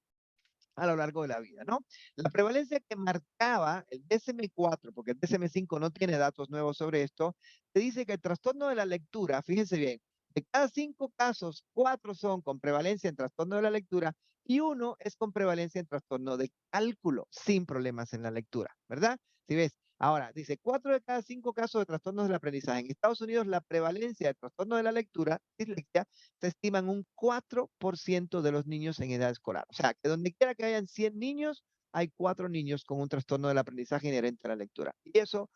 a lo largo de la vida, ¿no? La prevalencia que marcaba el DSM-4, porque el DSM-5 no tiene datos nuevos sobre esto, te dice que el trastorno de la lectura, fíjense bien, de cada 5 casos, 4 son con prevalencia en trastorno de la lectura y uno es con prevalencia en trastorno de cálculo, sin problemas en la lectura, ¿verdad? Si ves, ahora dice 4 de cada 5 casos de trastornos del aprendizaje. En Estados Unidos, la prevalencia de trastorno de la lectura, dislexia, se estiman un 4% de los niños en edad escolar. O sea, que donde quiera que hayan 100 niños, hay 4 niños con un trastorno del aprendizaje inherente a la lectura. Y eso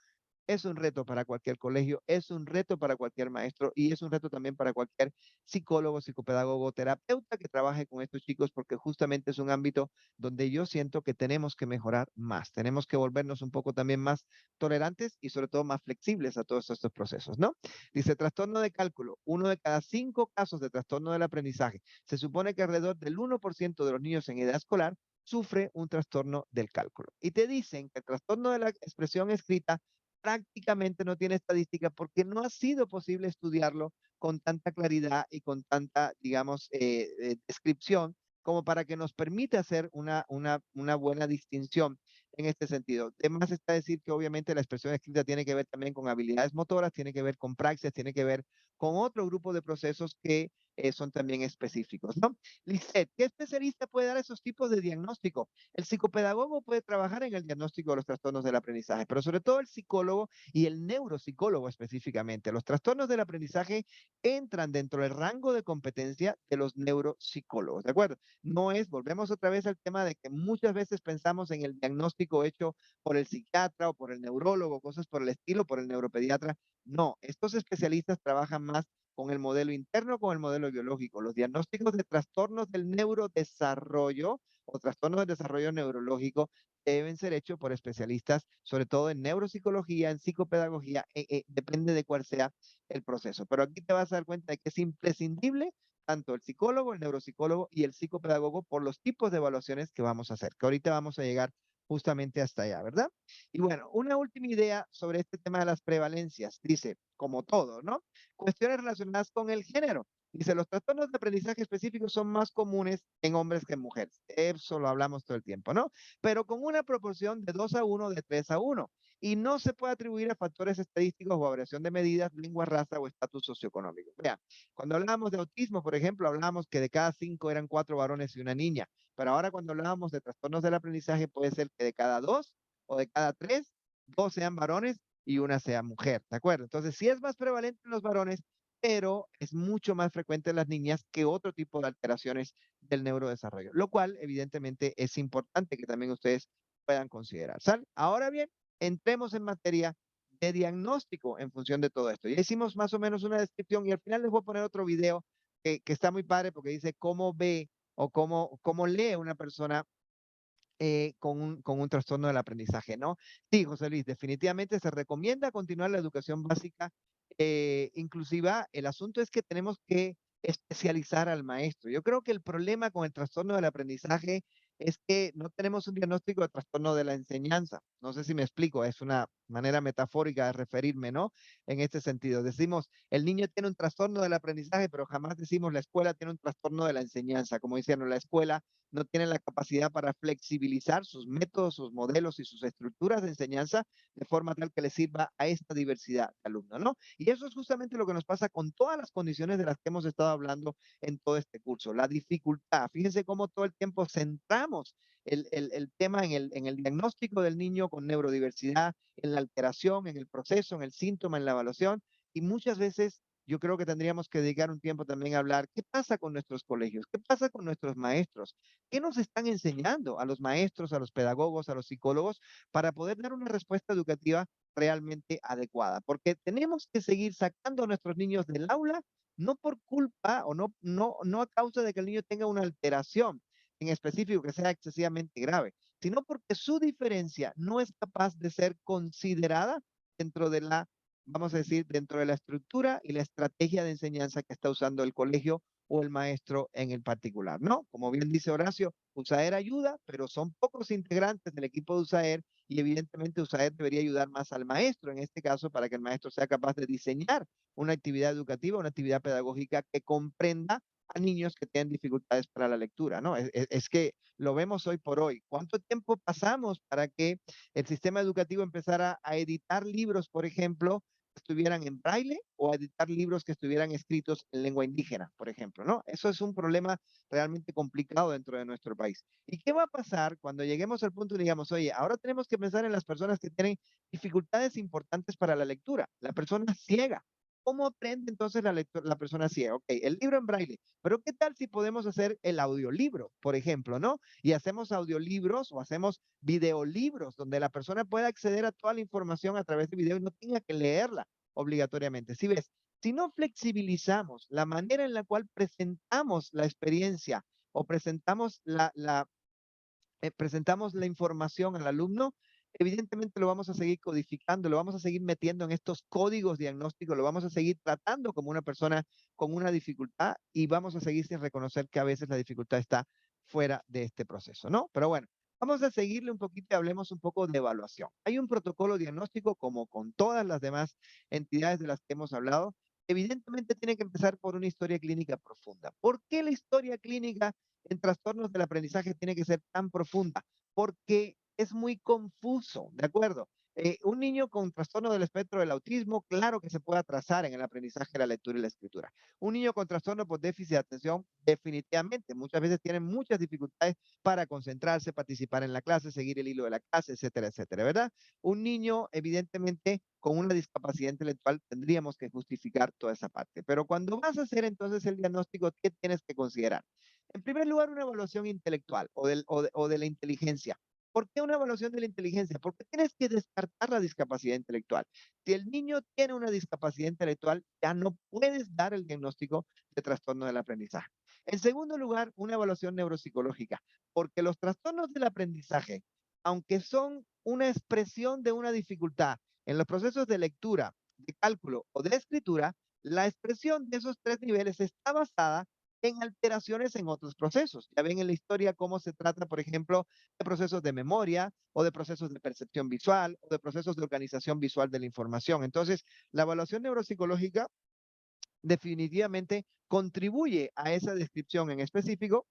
es un reto para cualquier colegio, es un reto para cualquier maestro y es un reto también para cualquier psicólogo, psicopedagogo, terapeuta que trabaje con estos chicos, porque justamente es un ámbito donde yo siento que tenemos que mejorar más, tenemos que volvernos un poco también más tolerantes y sobre todo más flexibles a todos estos procesos, ¿no? Dice, trastorno de cálculo, uno de cada 5 casos de trastorno del aprendizaje. Se supone que alrededor del 1% de los niños en edad escolar sufre un trastorno del cálculo. Y te dicen que el trastorno de la expresión escrita prácticamente no tiene estadística porque no ha sido posible estudiarlo con tanta claridad y con tanta, digamos, descripción como para que nos permita hacer una buena distinción en este sentido. Además está decir que obviamente la expresión escrita tiene que ver también con habilidades motoras, tiene que ver con praxis, tiene que ver con otro grupo de procesos que son también específicos, ¿no? Lisette, ¿qué especialista puede dar esos tipos de diagnóstico? El psicopedagogo puede trabajar en el diagnóstico de los trastornos del aprendizaje, pero sobre todo el psicólogo y el neuropsicólogo específicamente. Los trastornos del aprendizaje entran dentro del rango de competencia de los neuropsicólogos, ¿de acuerdo? No es, volvemos otra vez al tema de que muchas veces pensamos en el diagnóstico hecho por el psiquiatra o por el neurólogo, cosas por el estilo, por el neuropediatra. No, estos especialistas trabajan más con el modelo interno, con el modelo biológico. Los diagnósticos de trastornos del neurodesarrollo o trastornos del desarrollo neurológico deben ser hechos por especialistas, sobre todo en neuropsicología, en psicopedagogía, depende de cuál sea el proceso. Pero aquí te vas a dar cuenta de que es imprescindible tanto el psicólogo, el neuropsicólogo y el psicopedagogo por los tipos de evaluaciones que vamos a hacer, que ahorita vamos a llegar justamente hasta allá, ¿verdad? Y bueno, una última idea sobre este tema de las prevalencias. Dice, como todo, ¿no? Cuestiones relacionadas con el género. Dice, los trastornos de aprendizaje específicos son más comunes en hombres que en mujeres. Eso lo hablamos todo el tiempo, ¿no? Pero con una proporción de 2 a 1, de 3 a 1. Y no se puede atribuir a factores estadísticos o a variación de medidas, lengua, raza o estatus socioeconómico. Vean, cuando hablábamos de autismo, por ejemplo, hablábamos que de cada 5 eran 4 varones y una niña. Pero ahora cuando hablábamos de trastornos del aprendizaje, puede ser que de cada 2 o de cada 3, 2 sean varones y una sea mujer, ¿de acuerdo? Entonces, sí es más prevalente en los varones, pero es mucho más frecuente en las niñas que otro tipo de alteraciones del neurodesarrollo, lo cual evidentemente es importante que también ustedes puedan considerar. ¿Sale? Ahora bien, entremos en materia de diagnóstico en función de todo esto. Ya hicimos más o menos una descripción y al final les voy a poner otro video que está muy padre porque dice cómo ve o cómo lee una persona con un trastorno del aprendizaje, ¿no? Sí, José Luis, definitivamente se recomienda continuar la educación básica inclusiva. El asunto es que tenemos que especializar al maestro. Yo creo que el problema con el trastorno del aprendizaje es que no tenemos un diagnóstico de trastorno de la enseñanza. No sé si me explico, es una manera metafórica de referirme, ¿no? En este sentido, decimos, el niño tiene un trastorno del aprendizaje, pero jamás decimos la escuela tiene un trastorno de la enseñanza. Como decían, la escuela no tienen la capacidad para flexibilizar sus métodos, sus modelos y sus estructuras de enseñanza de forma tal que les sirva a esta diversidad de alumnos, ¿no? Y eso es justamente lo que nos pasa con todas las condiciones de las que hemos estado hablando en todo este curso, la dificultad. Fíjense cómo todo el tiempo centramos el tema en el diagnóstico del niño con neurodiversidad, en la alteración, en el proceso, en el síntoma, en la evaluación, y muchas veces yo creo que tendríamos que dedicar un tiempo también a hablar qué pasa con nuestros colegios, qué pasa con nuestros maestros, qué nos están enseñando a los maestros, a los pedagogos, a los psicólogos, para poder dar una respuesta educativa realmente adecuada. Porque tenemos que seguir sacando a nuestros niños del aula, no por culpa o no a causa de que el niño tenga una alteración en específico que sea excesivamente grave, sino porque su diferencia no es capaz de ser considerada dentro de la, vamos a decir, dentro de la estructura y la estrategia de enseñanza que está usando el colegio o el maestro en el particular, ¿no? Como bien dice Horacio, USAER ayuda, pero son pocos integrantes del equipo de USAER y evidentemente USAER debería ayudar más al maestro en este caso para que el maestro sea capaz de diseñar una actividad educativa, una actividad pedagógica que comprenda a niños que tienen dificultades para la lectura, ¿no? Es que lo vemos hoy por hoy. ¿Cuánto tiempo pasamos para que el sistema educativo empezara a editar libros, por ejemplo, estuvieran en braille o a editar libros que estuvieran escritos en lengua indígena, por ejemplo, ¿no? Eso es un problema realmente complicado dentro de nuestro país. ¿Y qué va a pasar cuando lleguemos al punto y digamos, oye, ahora tenemos que pensar en las personas que tienen dificultades importantes para la lectura, la persona ciega? ¿cómo aprende entonces la persona ciega? Ok, el libro en braille, pero ¿qué tal si podemos hacer el audiolibro, por ejemplo, ¿no? Y hacemos audiolibros o hacemos videolibros donde la persona pueda acceder a toda la información a través de video y no tenga que leerla obligatoriamente. Si ves, si no flexibilizamos la manera en la cual presentamos la experiencia o presentamos la información al alumno, evidentemente lo vamos a seguir codificando, lo vamos a seguir metiendo en estos códigos diagnósticos, lo vamos a seguir tratando como una persona con una dificultad y vamos a seguir sin reconocer que a veces la dificultad está fuera de este proceso, ¿no? Pero bueno, vamos a seguirle un poquito y hablemos un poco de evaluación. Hay un protocolo diagnóstico como con todas las demás entidades de las que hemos hablado. Evidentemente tiene que empezar por una historia clínica profunda. ¿Por qué la historia clínica en trastornos del aprendizaje tiene que ser tan profunda? Porque es muy confuso, ¿de acuerdo? Un niño con trastorno del espectro del autismo, claro que se puede atrasar en el aprendizaje de la lectura y la escritura. Un niño con trastorno por déficit de atención, definitivamente, muchas veces tiene muchas dificultades para concentrarse, participar en la clase, seguir el hilo de la clase, etcétera, etcétera, ¿verdad? Un niño, evidentemente, con una discapacidad intelectual, tendríamos que justificar toda esa parte. Pero cuando vas a hacer entonces el diagnóstico, ¿qué tienes que considerar? En primer lugar, una evaluación intelectual o de la inteligencia. ¿Por qué una evaluación de la inteligencia? Porque tienes que descartar la discapacidad intelectual. Si el niño tiene una discapacidad intelectual, ya no puedes dar el diagnóstico de trastorno del aprendizaje. En segundo lugar, una evaluación neuropsicológica, porque los trastornos del aprendizaje, aunque son una expresión de una dificultad en los procesos de lectura, de cálculo o de escritura, la expresión de esos tres niveles está basada en alteraciones en otros procesos. Ya ven en la historia cómo se trata, por ejemplo, de procesos de memoria o de procesos de percepción visual o de procesos de organización visual de la información. Entonces, la evaluación neuropsicológica definitivamente contribuye a esa descripción en específico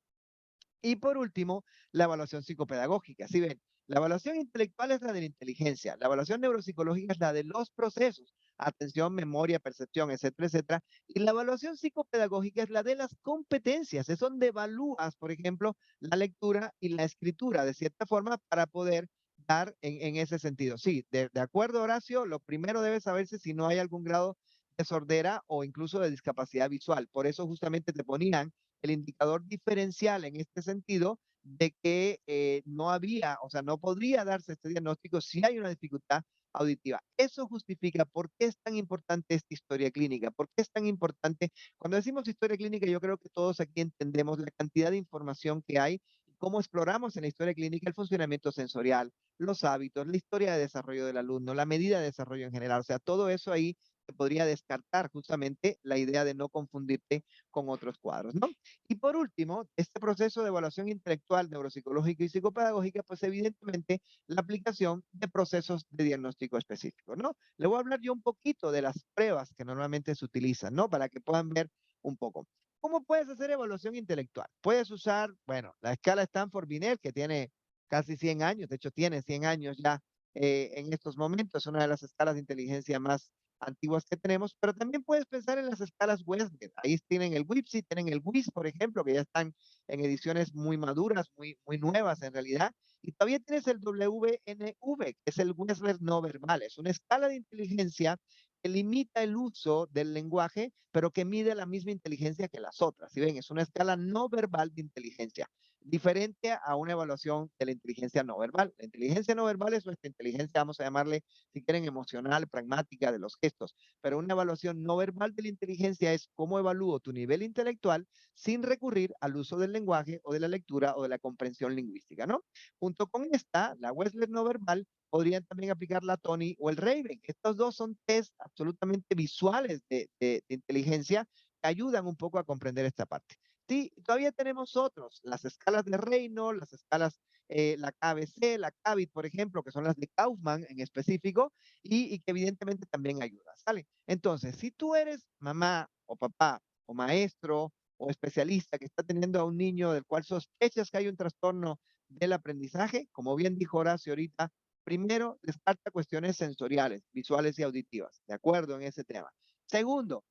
y por último, la evaluación psicopedagógica. Si ven, la evaluación intelectual es la de la inteligencia, la evaluación neuropsicológica es la de los procesos, atención, memoria, percepción, etcétera, etcétera. Y la evaluación psicopedagógica es la de las competencias, es donde evalúas, por ejemplo, la lectura y la escritura, de cierta forma, para poder dar en ese sentido. Sí, de acuerdo, Horacio, lo primero debe saberse si no hay algún grado de sordera o incluso de discapacidad visual. Por eso justamente te ponían el indicador diferencial en este sentido de que no había, o sea, no podría darse este diagnóstico si hay una dificultad auditiva. Eso justifica por qué es tan importante esta historia clínica, por qué es tan importante. Cuando decimos historia clínica, yo creo que todos aquí entendemos la cantidad de información que hay y cómo exploramos en la historia clínica el funcionamiento sensorial, los hábitos, la historia de desarrollo del alumno, la medida de desarrollo en general. O sea, todo eso ahí se podría descartar justamente la idea de no confundirte con otros cuadros, ¿no? Y por último, este proceso de evaluación intelectual, neuropsicológica y psicopedagógica, pues evidentemente la aplicación de procesos de diagnóstico específicos, ¿no? Le voy a hablar yo un poquito de las pruebas que normalmente se utilizan, ¿no? Para que puedan ver un poco. ¿Cómo puedes hacer evaluación intelectual? Puedes usar, bueno, la escala Stanford-Binet, que tiene casi 100 años, de hecho tiene 100 años ya en estos momentos, una de las escalas de inteligencia más antiguas que tenemos, pero también puedes pensar en las escalas Western. Ahí tienen el WIPSI, tienen el WIS, por ejemplo, que ya están en ediciones muy maduras, muy nuevas en realidad. Y todavía tienes el WNV, que es el Wessler no verbal. Es una escala de inteligencia que limita el uso del lenguaje, pero que mide la misma inteligencia que las otras. Si ven, es una escala no verbal de inteligencia, diferente a una evaluación de la inteligencia no verbal. La inteligencia no verbal es nuestra inteligencia, vamos a llamarle si quieren, emocional, pragmática de los gestos, pero una evaluación no verbal de la inteligencia es cómo evalúo tu nivel intelectual sin recurrir al uso del lenguaje o de la lectura o de la comprensión lingüística, ¿no? Junto con esta, la Wessler no verbal, podrían también aplicar la Tony o el Raven. Estos dos son test absolutamente visuales de inteligencia que ayudan un poco a comprender esta parte. Sí, todavía tenemos otros, las escalas de Reynolds, las escalas la KBC, la CABIT, por ejemplo, que son las de Kaufman en específico, y que evidentemente también ayuda, ¿sale? Entonces, si tú eres mamá o papá o maestro o especialista que está teniendo a un niño del cual sospechas que hay un trastorno del aprendizaje, como bien dijo Horacio ahorita, primero descarta cuestiones sensoriales, visuales y auditivas, ¿de acuerdo en ese tema? Segundo,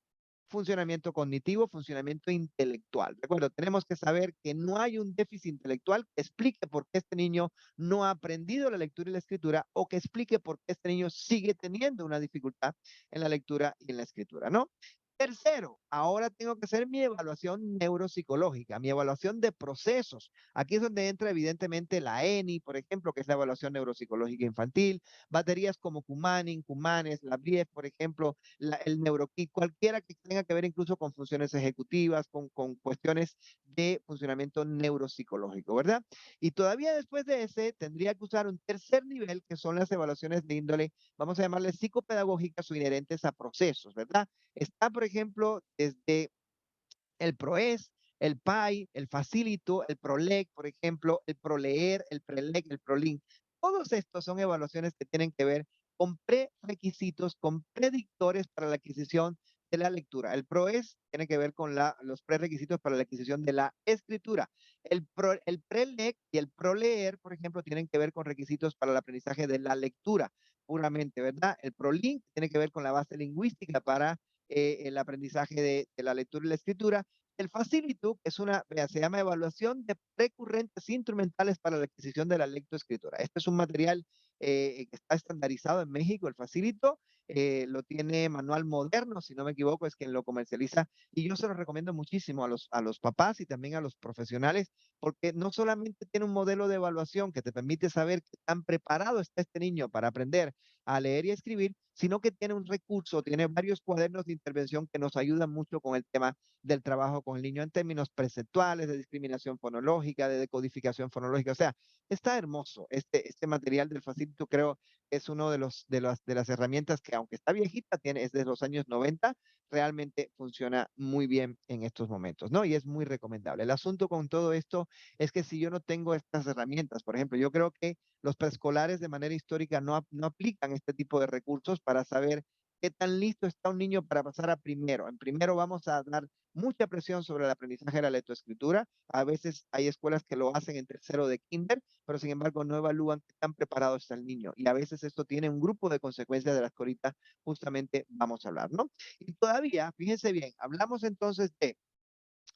funcionamiento cognitivo, funcionamiento intelectual. Recuerdo, tenemos que saber que no hay un déficit intelectual que explique por qué este niño no ha aprendido la lectura y la escritura o que explique por qué este niño sigue teniendo una dificultad en la lectura y en la escritura, ¿no? Tercero, ahora tengo que hacer mi evaluación neuropsicológica, mi evaluación de procesos. Aquí es donde entra evidentemente la ENI, por ejemplo, que es la evaluación neuropsicológica infantil, baterías como Kumanin, Kumanes, la BRIEF, por ejemplo, el NeuroKit, cualquiera que tenga que ver incluso con funciones ejecutivas, con cuestiones de funcionamiento neuropsicológico, ¿verdad? Y todavía después de ese, tendría que usar un tercer nivel, que son las evaluaciones de índole, vamos a llamarle psicopedagógicas o inherentes a procesos, ¿verdad? Está, por ejemplo, desde el PROES, el PAI, el Facilito, el PROLEC, por ejemplo, el PROLEER, el PRELEC, el PROLIN. Todos estos son evaluaciones que tienen que ver con prerequisitos, con predictores para la adquisición de la lectura. El PROES tiene que ver con los prerequisitos para la adquisición de la escritura. El PRELEC y el PROLEER, por ejemplo, tienen que ver con requisitos para el aprendizaje de la lectura puramente, ¿verdad? El PROLIN tiene que ver con la base lingüística para el aprendizaje de la lectura y la escritura. El Facilito, que es se llama evaluación de precurrentes instrumentales para la adquisición de la lectoescritura. Este es un material que está estandarizado en México, el Facilito, lo tiene Manual Moderno, si no me equivoco, es quien lo comercializa, y yo se lo recomiendo muchísimo a los papás y también a los profesionales, porque no solamente tiene un modelo de evaluación que te permite saber qué tan preparado está este niño para aprender a leer y a escribir, sino que tiene un recurso, tiene varios cuadernos de intervención que nos ayudan mucho con el tema del trabajo con el niño en términos preceptuales, de discriminación fonológica, de decodificación fonológica. O sea, está hermoso. Este material del Facilito creo que es uno de las herramientas que, aunque está viejita, es de los años 90, realmente funciona muy bien en estos momentos, ¿no? Y es muy recomendable. El asunto con todo esto es que si yo no tengo estas herramientas, por ejemplo, yo creo que los preescolares de manera histórica no aplican este tipo de recursos para saber qué tan listo está un niño para pasar a primero. En primero vamos a dar mucha presión sobre el aprendizaje de la lectoescritura. A veces hay escuelas que lo hacen en tercero de kinder, pero sin embargo no evalúan qué tan preparado está el niño. Y a veces esto tiene un grupo de consecuencias de las que ahorita justamente vamos a hablar, ¿no? Y todavía, fíjense bien, hablamos entonces de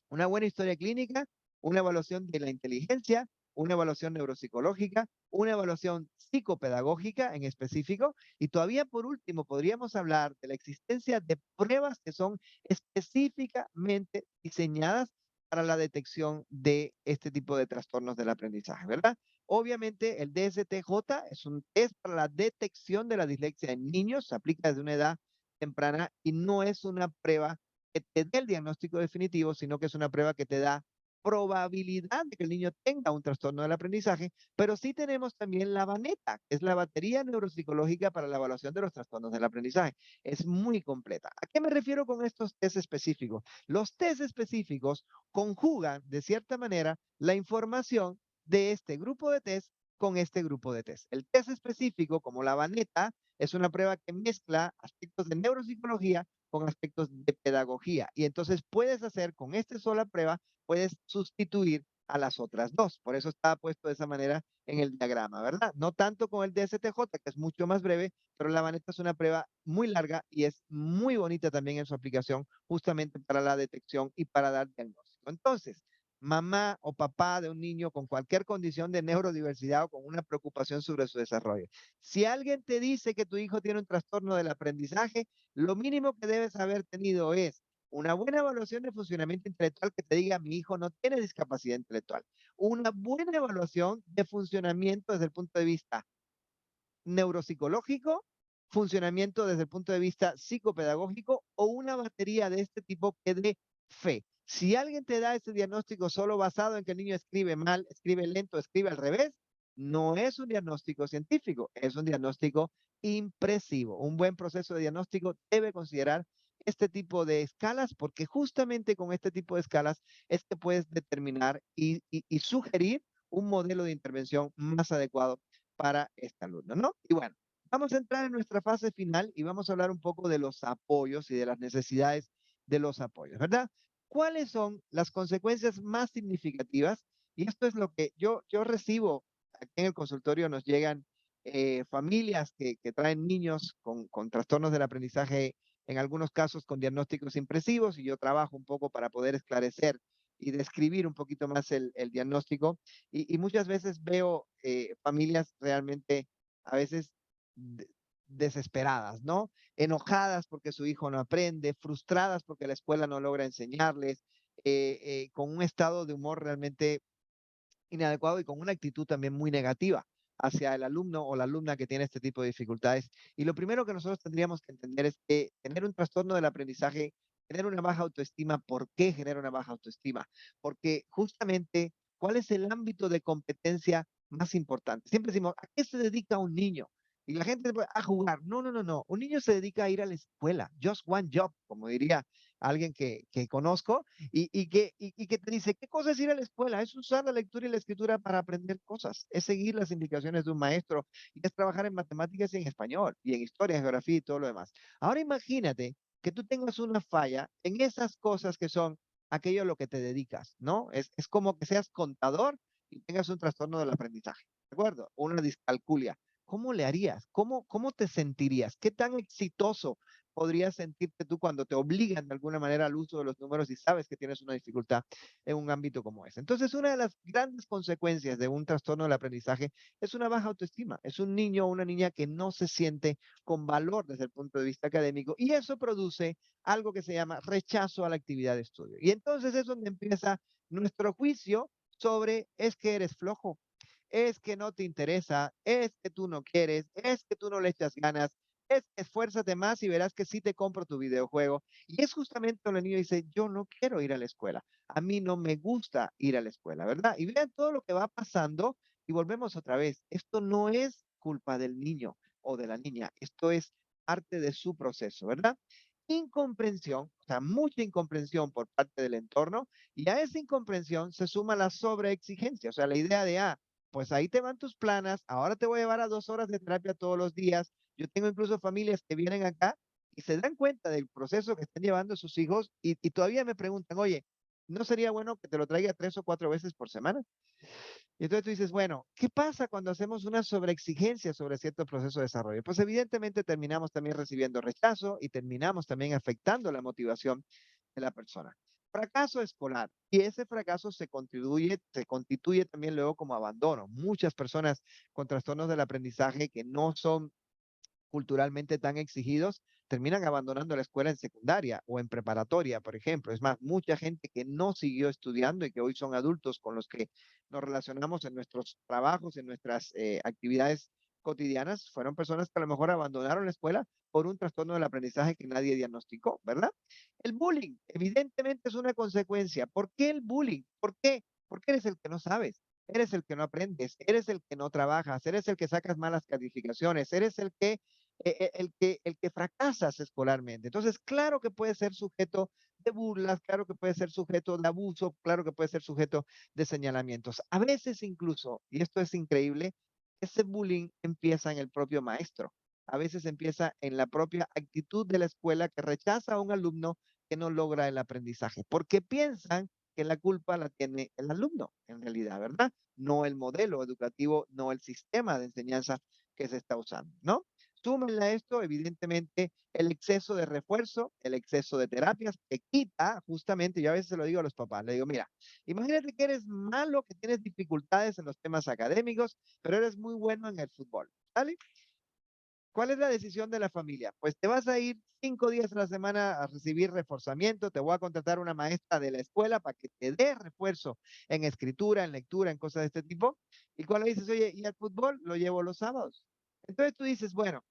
una buena historia clínica, una evaluación de la inteligencia, una evaluación neuropsicológica, una evaluación psicopedagógica en específico, y todavía por último podríamos hablar de la existencia de pruebas que son específicamente diseñadas para la detección de este tipo de trastornos del aprendizaje, ¿verdad? Obviamente el DSTJ es un test para la detección de la dislexia en niños, se aplica desde una edad temprana y no es una prueba que te dé el diagnóstico definitivo, sino que es una prueba que te da probabilidad de que el niño tenga un trastorno del aprendizaje, pero sí tenemos también la BANETA, que es la batería neuropsicológica para la evaluación de los trastornos del aprendizaje. Es muy completa. ¿A qué me refiero con estos test específicos? Los test específicos conjugan, de cierta manera, la información de este grupo de test con este grupo de test. El test específico, como la BANETA, es una prueba que mezcla aspectos de neuropsicología con aspectos de pedagogía. Y entonces puedes hacer con esta sola prueba, puedes sustituir a las otras dos. Por eso está puesto de esa manera en el diagrama, ¿verdad? No tanto con el DSTJ, que es mucho más breve, pero la maneta es una prueba muy larga y es muy bonita también en su aplicación, justamente para la detección y para dar diagnóstico. Entonces, mamá o papá de un niño con cualquier condición de neurodiversidad o con una preocupación sobre su desarrollo. Si alguien te dice que tu hijo tiene un trastorno del aprendizaje, lo mínimo que debes haber tenido es una buena evaluación de funcionamiento intelectual que te diga mi hijo no tiene discapacidad intelectual. Una buena evaluación de funcionamiento desde el punto de vista neuropsicológico, funcionamiento desde el punto de vista psicopedagógico o una batería de este tipo que dé fe. Si alguien te da ese diagnóstico solo basado en que el niño escribe mal, escribe lento, escribe al revés, no es un diagnóstico científico, es un diagnóstico impresivo. Un buen proceso de diagnóstico debe considerar este tipo de escalas porque justamente con este tipo de escalas es que puedes determinar y sugerir un modelo de intervención más adecuado para este alumno, ¿no? Y bueno, vamos a entrar en nuestra fase final y vamos a hablar un poco de los apoyos y de las necesidades de los apoyos, ¿verdad? ¿Cuáles son las consecuencias más significativas? Y esto es lo que yo recibo aquí en el consultorio, nos llegan familias que traen niños con trastornos del aprendizaje en algunos casos con diagnósticos impresivos, y yo trabajo un poco para poder esclarecer y describir un poquito más el diagnóstico. Y muchas veces veo familias realmente a veces de- desesperadas, ¿no? Enojadas porque su hijo no aprende, frustradas porque la escuela no logra enseñarles, con un estado de humor realmente inadecuado y con una actitud también muy negativa hacia el alumno o la alumna que tiene este tipo de dificultades. Y lo primero que nosotros tendríamos que entender es que tener un trastorno del aprendizaje, tener una baja autoestima, ¿por qué genera una baja autoestima? Porque justamente, ¿cuál es el ámbito de competencia más importante? Siempre decimos, ¿a qué se dedica un niño? Y la gente a jugar. No, no, no, no. Un niño se dedica a ir a la escuela. Just one job, como diría alguien que conozco, y que te dice, ¿qué cosa es ir a la escuela? Es usar la lectura y la escritura para aprender cosas, es seguir las indicaciones de un maestro, y es trabajar en matemáticas y en español, y en historia, geografía y todo lo demás. Ahora imagínate que tú tengas una falla en esas cosas que son aquello a lo que te dedicas, ¿no? Es como que seas contador y tengas un trastorno del aprendizaje, ¿de acuerdo? Una discalculia. ¿Cómo le harías? ¿Cómo te sentirías? ¿Qué tan exitoso podrías sentirte tú cuando te obligan de alguna manera al uso de los números y sabes que tienes una dificultad en un ámbito como ese? Entonces, una de las grandes consecuencias de un trastorno del aprendizaje es una baja autoestima. Es un niño o una niña que no se siente con valor desde el punto de vista académico, y eso produce algo que se llama rechazo a la actividad de estudio. Y entonces es donde empieza nuestro juicio sobre es que eres flojo, es que no te interesa, es que tú no quieres, es que tú no le echas ganas, es que esfuérzate más y verás que sí te compro tu videojuego. Y es justamente cuando el niño dice, yo no quiero ir a la escuela, a mí no me gusta ir a la escuela, ¿verdad? Y vean todo lo que va pasando, y volvemos otra vez, esto no es culpa del niño o de la niña, esto es parte de su proceso, ¿verdad? Incomprensión, o sea, mucha incomprensión por parte del entorno, y a esa incomprensión se suma la sobreexigencia, o sea, la idea de, pues ahí te van tus planas, ahora te voy a llevar a 2 horas de terapia todos los días. Yo tengo incluso familias que vienen acá y se dan cuenta del proceso que están llevando sus hijos, y todavía me preguntan, oye, ¿no sería bueno que te lo traiga 3 o 4 veces por semana? Y entonces tú dices, bueno, ¿qué pasa cuando hacemos una sobreexigencia sobre cierto proceso de desarrollo? Pues evidentemente terminamos también recibiendo rechazo y terminamos también afectando la motivación de la persona. Fracaso escolar. Y ese fracaso se constituye también luego como abandono. Muchas personas con trastornos del aprendizaje que no son culturalmente tan exigidos, terminan abandonando la escuela en secundaria o en preparatoria, por ejemplo. Es más, mucha gente que no siguió estudiando y que hoy son adultos con los que nos relacionamos en nuestros trabajos, en nuestras actividades cotidianas, fueron personas que a lo mejor abandonaron la escuela por un trastorno del aprendizaje que nadie diagnosticó, ¿verdad? El bullying, evidentemente, es una consecuencia. ¿Por qué el bullying? ¿Por qué? Porque eres el que no sabes. Eres el que no aprendes, eres el que no trabajas, eres el que sacas malas calificaciones, eres el que fracasas escolarmente. Entonces, claro que puede ser sujeto de burlas, claro que puede ser sujeto de abuso, claro que puede ser sujeto de señalamientos. A veces incluso, y esto es increíble, ese bullying empieza en el propio maestro. A veces empieza en la propia actitud de la escuela, que rechaza a un alumno que no logra el aprendizaje, porque piensan que la culpa la tiene el alumno, en realidad, ¿verdad? No el modelo educativo, no el sistema de enseñanza que se está usando, ¿no? Súmenle a esto, evidentemente, el exceso de refuerzo, el exceso de terapias, que quita justamente, yo a veces se lo digo a los papás, le digo, mira, imagínate que eres malo, que tienes dificultades en los temas académicos, pero eres muy bueno en el fútbol, ¿vale? ¿Cuál es la decisión de la familia? Pues te vas a ir 5 días a la semana a recibir reforzamiento, te voy a contratar una maestra de la escuela para que te dé refuerzo en escritura, en lectura, en cosas de este tipo. Y cuando dices, oye, ¿y al fútbol? Lo llevo los sábados. Entonces tú dices, bueno,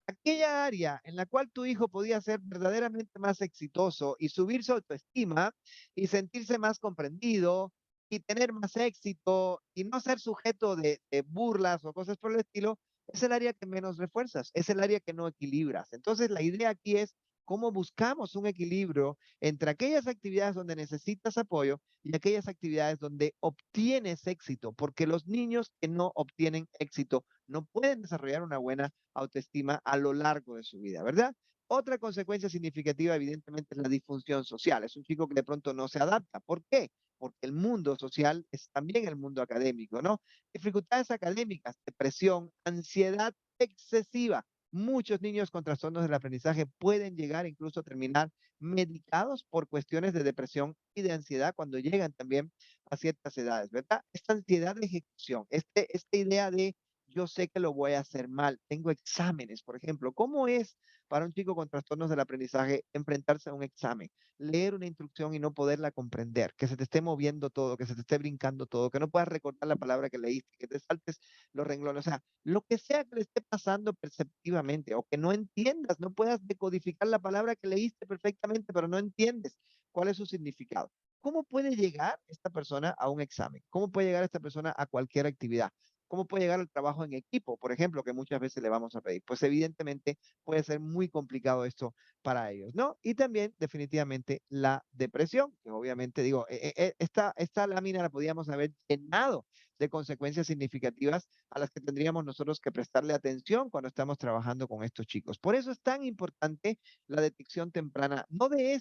aquella área en la cual tu hijo podía ser verdaderamente más exitoso y subir su autoestima y sentirse más comprendido y tener más éxito y no ser sujeto de burlas o cosas por el estilo, es el área que menos refuerzas, es el área que no equilibras. Entonces, la idea aquí es cómo buscamos un equilibrio entre aquellas actividades donde necesitas apoyo y aquellas actividades donde obtienes éxito, porque los niños que no obtienen éxito no pueden desarrollar una buena autoestima a lo largo de su vida, ¿verdad? Otra consecuencia significativa, evidentemente, es la disfunción social. Es un chico que de pronto no se adapta. ¿Por qué? Porque el mundo social es también el mundo académico, ¿no? Dificultades académicas, depresión, ansiedad excesiva. Muchos niños con trastornos del aprendizaje pueden llegar incluso a terminar medicados por cuestiones de depresión y de ansiedad cuando llegan también a ciertas edades, ¿verdad? Esta ansiedad de ejecución, esta idea de yo sé que lo voy a hacer mal, tengo exámenes, por ejemplo. ¿Cómo es para un chico con trastornos del aprendizaje enfrentarse a un examen, leer una instrucción y no poderla comprender, que se te esté moviendo todo, que se te esté brincando todo, que no puedas recordar la palabra que leíste, que te saltes los renglones, o sea, lo que sea que le esté pasando perceptivamente o que no entiendas, no puedas decodificar la palabra que leíste perfectamente, pero no entiendes cuál es su significado? ¿Cómo puede llegar esta persona a un examen? ¿Cómo puede llegar esta persona a cualquier actividad? ¿Cómo puede llegar al trabajo en equipo, por ejemplo, que muchas veces le vamos a pedir? Pues evidentemente puede ser muy complicado esto para ellos, ¿no? Y también definitivamente la depresión, que obviamente digo, esta lámina la podíamos haber llenado de consecuencias significativas a las que tendríamos nosotros que prestarle atención cuando estamos trabajando con estos chicos. Por eso es tan importante la detección temprana, no de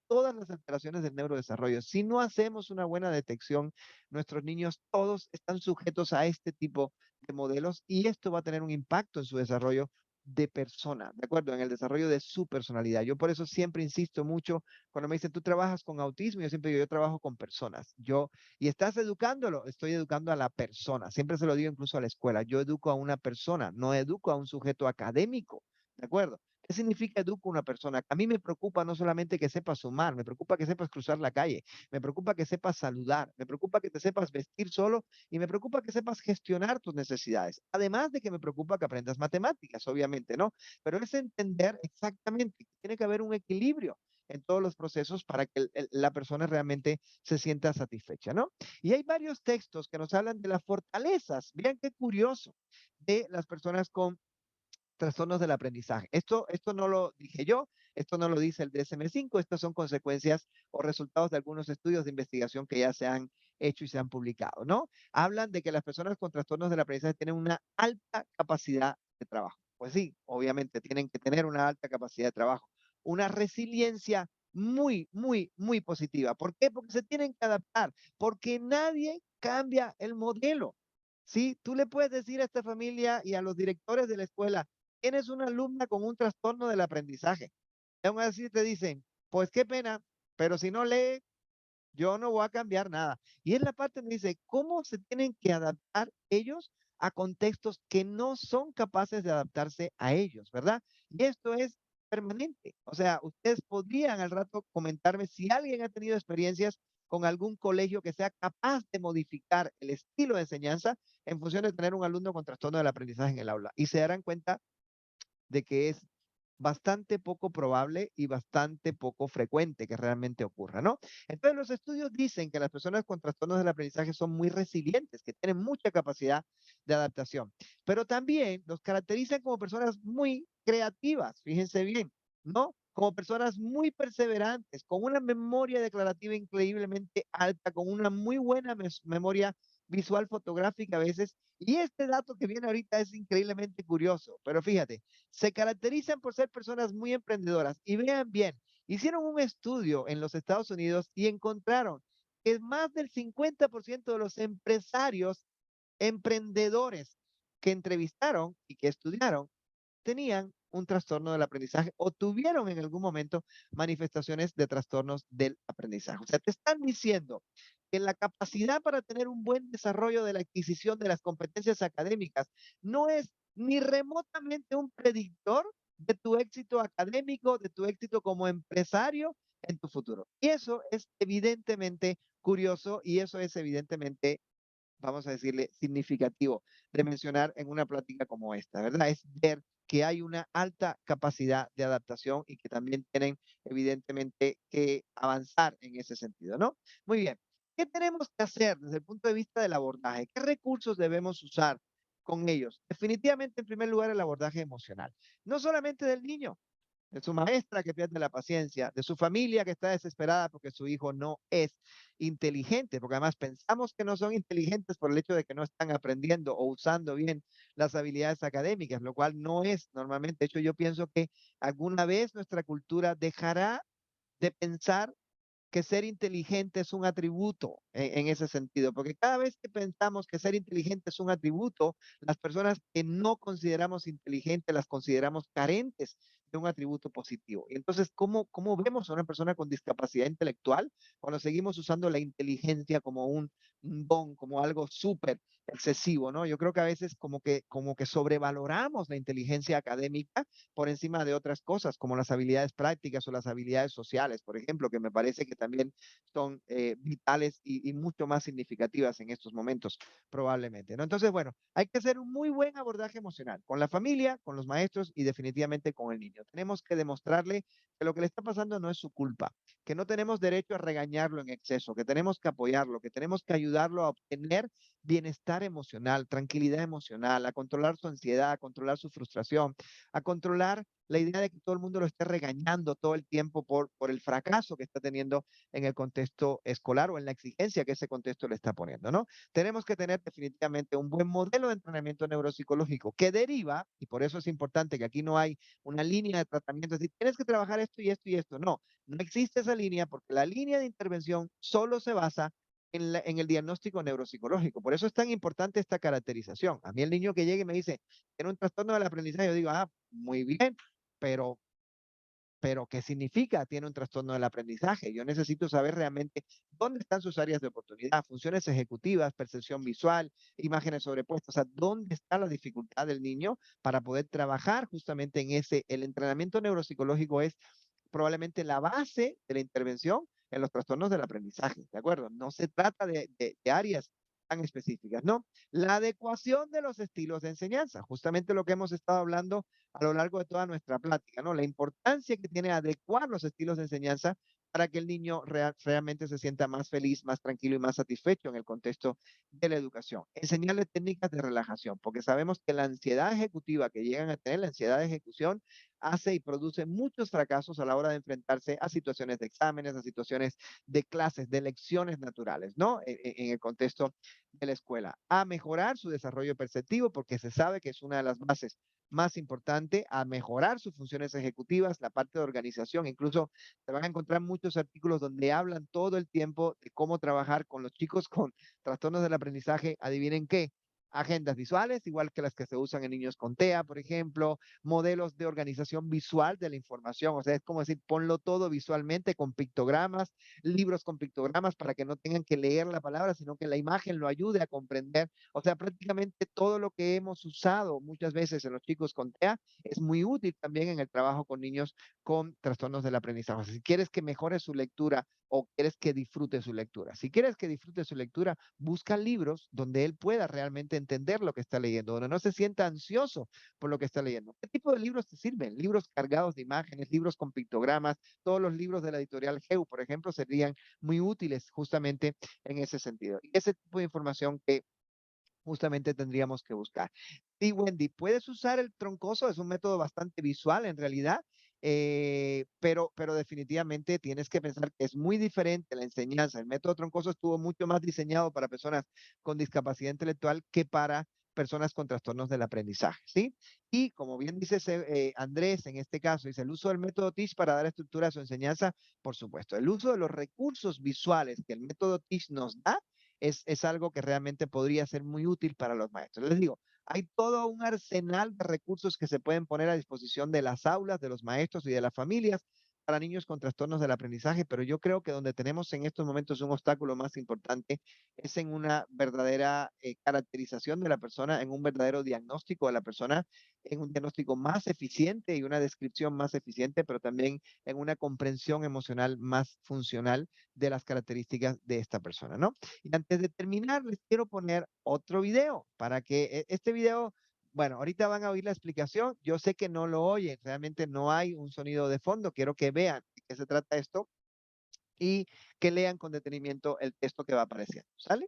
todas las alteraciones del neurodesarrollo. Si no hacemos una buena detección, nuestros niños todos están sujetos a este tipo de modelos y esto va a tener un impacto en su desarrollo de persona, ¿de acuerdo? En el desarrollo de su personalidad. Yo por eso siempre insisto mucho cuando me dicen, tú trabajas con autismo, yo siempre digo, yo trabajo con personas. Y estás educándolo, estoy educando a la persona. Siempre se lo digo incluso a la escuela, yo educo a una persona, no educo a un sujeto académico, ¿de acuerdo? ¿Qué significa educo a una persona? A mí me preocupa no solamente que sepas sumar, me preocupa que sepas cruzar la calle, me preocupa que sepas saludar, me preocupa que te sepas vestir solo y me preocupa que sepas gestionar tus necesidades. Además de que me preocupa que aprendas matemáticas, obviamente, ¿no? Pero es entender exactamente que tiene que haber un equilibrio en todos los procesos para que la persona realmente se sienta satisfecha, ¿no? Y hay varios textos que nos hablan de las fortalezas. Vean qué curioso de las personas con trastornos del aprendizaje. Esto no lo dije yo, esto no lo dice el DSM-5, estas son consecuencias o resultados de algunos estudios de investigación que ya se han hecho y se han publicado, ¿no? Hablan de que las personas con trastornos del aprendizaje tienen una alta capacidad de trabajo. Pues sí, obviamente tienen que tener una alta capacidad de trabajo, una resiliencia muy, muy, muy positiva. ¿Por qué? Porque se tienen que adaptar, porque nadie cambia el modelo. Sí, tú le puedes decir a esta familia y a los directores de la escuela, tienes una alumna con un trastorno del aprendizaje. Y aún así te dicen, pues qué pena, pero si no lee, yo no voy a cambiar nada. Y es la parte donde dice, ¿cómo se tienen que adaptar ellos a contextos que no son capaces de adaptarse a ellos, verdad? Y esto es permanente. O sea, ustedes podrían al rato comentarme si alguien ha tenido experiencias con algún colegio que sea capaz de modificar el estilo de enseñanza en función de tener un alumno con trastorno del aprendizaje en el aula. Y se darán cuenta de que es bastante poco probable y bastante poco frecuente que realmente ocurra, ¿no? Entonces, los estudios dicen que las personas con trastornos del aprendizaje son muy resilientes, que tienen mucha capacidad de adaptación, pero también los caracterizan como personas muy creativas, fíjense bien, ¿no? Como personas muy perseverantes, con una memoria declarativa increíblemente alta, con una muy buena memoria visual fotográfica a veces. Y este dato que viene ahorita es increíblemente curioso, pero fíjate, se caracterizan por ser personas muy emprendedoras. Y vean bien, hicieron un estudio en los Estados Unidos y encontraron que más del 50% de los empresarios emprendedores que entrevistaron y que estudiaron tenían un trastorno del aprendizaje o tuvieron en algún momento manifestaciones de trastornos del aprendizaje. O sea, te están diciendo que la capacidad para tener un buen desarrollo de la adquisición de las competencias académicas no es ni remotamente un predictor de tu éxito académico, de tu éxito como empresario en tu futuro. Y eso es evidentemente curioso y eso es evidentemente, vamos a decirle, significativo de mencionar en una plática como esta, ¿verdad? Es ver que hay una alta capacidad de adaptación y que también tienen evidentemente que avanzar en ese sentido, ¿no? Muy bien. ¿Qué tenemos que hacer desde el punto de vista del abordaje? ¿Qué recursos debemos usar con ellos? Definitivamente, en primer lugar, el abordaje emocional. No solamente del niño, de su maestra que pierde la paciencia, de su familia que está desesperada porque su hijo no es inteligente, porque además pensamos que no son inteligentes por el hecho de que no están aprendiendo o usando bien las habilidades académicas, lo cual no es normalmente. De hecho, yo pienso que alguna vez nuestra cultura dejará de pensar que ser inteligente es un atributo en ese sentido, porque cada vez que pensamos que ser inteligente es un atributo, las personas que no consideramos inteligentes las consideramos carentes de un atributo positivo. Y entonces, ¿cómo vemos a una persona con discapacidad intelectual cuando seguimos usando la inteligencia como un don, como algo súper excesivo, ¿no? Yo creo que a veces como que sobrevaloramos la inteligencia académica por encima de otras cosas, como las habilidades prácticas o las habilidades sociales, por ejemplo, que me parece que también son vitales y mucho más significativas en estos momentos, probablemente, ¿no? Entonces, bueno, hay que hacer un muy buen abordaje emocional con la familia, con los maestros y definitivamente con el niño. Tenemos que demostrarle que lo que le está pasando no es su culpa, que no tenemos derecho a regañarlo en exceso, que tenemos que apoyarlo, que tenemos que ayudarlo a obtener bienestar emocional, tranquilidad emocional, a controlar su ansiedad, a controlar su frustración, a controlar la idea de que todo el mundo lo esté regañando todo el tiempo por el fracaso que está teniendo en el contexto escolar o en la exigencia que ese contexto le está poniendo, ¿no? Tenemos que tener definitivamente un buen modelo de entrenamiento neuropsicológico que deriva, y por eso es importante que aquí no hay una línea de tratamiento, es decir, tienes que trabajar esto y esto y esto. No, no existe esa línea porque la línea de intervención solo se basa en el diagnóstico neuropsicológico. Por eso es tan importante esta caracterización. A mí el niño que llegue y me dice, tiene un trastorno del aprendizaje, yo digo, ah, muy bien, pero ¿qué significa? Tiene un trastorno del aprendizaje. Yo necesito saber realmente dónde están sus áreas de oportunidad, funciones ejecutivas, percepción visual, imágenes sobrepuestas, o sea, dónde está la dificultad del niño para poder trabajar justamente en ese. El entrenamiento neuropsicológico es probablemente la base de la intervención en los trastornos del aprendizaje, ¿de acuerdo? No se trata de áreas tan específicas, ¿no? La adecuación de los estilos de enseñanza, justamente lo que hemos estado hablando a lo largo de toda nuestra plática, ¿no? La importancia que tiene adecuar los estilos de enseñanza para que el niño realmente se sienta más feliz, más tranquilo y más satisfecho en el contexto de la educación. Enseñarle técnicas de relajación, porque sabemos que la ansiedad ejecutiva que llegan a tener, la ansiedad de ejecución, hace y produce muchos fracasos a la hora de enfrentarse a situaciones de exámenes, a situaciones de clases, de lecciones naturales, ¿no? En el contexto de la escuela. A mejorar su desarrollo perceptivo, porque se sabe que es una de las bases más importante, a mejorar sus funciones ejecutivas, la parte de organización. Incluso se van a encontrar muchos artículos donde hablan todo el tiempo de cómo trabajar con los chicos con trastornos del aprendizaje. Adivinen qué. Agendas visuales, igual que las que se usan en niños con TEA, por ejemplo, modelos de organización visual de la información, o sea, es como decir, ponlo todo visualmente con pictogramas, libros con pictogramas para que no tengan que leer la palabra, sino que la imagen lo ayude a comprender. O sea, prácticamente todo lo que hemos usado muchas veces en los chicos con TEA es muy útil también en el trabajo con niños con trastornos del aprendizaje. O sea, si quieres que mejore su lectura o quieres que disfrute su lectura. Si quieres que disfrute su lectura, busca libros donde él pueda realmente entender lo que está leyendo, donde no se sienta ansioso por lo que está leyendo. ¿Qué tipo de libros te sirven? Libros cargados de imágenes, libros con pictogramas, todos los libros de la editorial Geu, por ejemplo, serían muy útiles justamente en ese sentido. Y ese tipo de información que justamente tendríamos que buscar. Sí, Wendy, puedes usar el troncoso, es un método bastante visual en realidad, pero definitivamente tienes que pensar que es muy diferente la enseñanza. El método troncoso estuvo mucho más diseñado para personas con discapacidad intelectual que para personas con trastornos del aprendizaje, ¿sí? Y como bien dice Andrés, en este caso, dice el uso del método TISH para dar estructura a su enseñanza, por supuesto. El uso de los recursos visuales que el método TISH nos da es algo que realmente podría ser muy útil para los maestros. Les digo, hay todo un arsenal de recursos que se pueden poner a disposición de las aulas, de los maestros y de las familias para niños con trastornos del aprendizaje, pero yo creo que donde tenemos en estos momentos un obstáculo más importante es en una verdadera caracterización de la persona, en un verdadero diagnóstico de la persona, en un diagnóstico más eficiente y una descripción más eficiente, pero también en una comprensión emocional más funcional de las características de esta persona, ¿no? Y antes de terminar, les quiero poner otro video para que este video, bueno, ahorita van a oír la explicación. Yo sé que no lo oyen, realmente no hay un sonido de fondo. Quiero que vean de qué se trata esto y que lean con detenimiento el texto que va apareciendo. ¿Sale?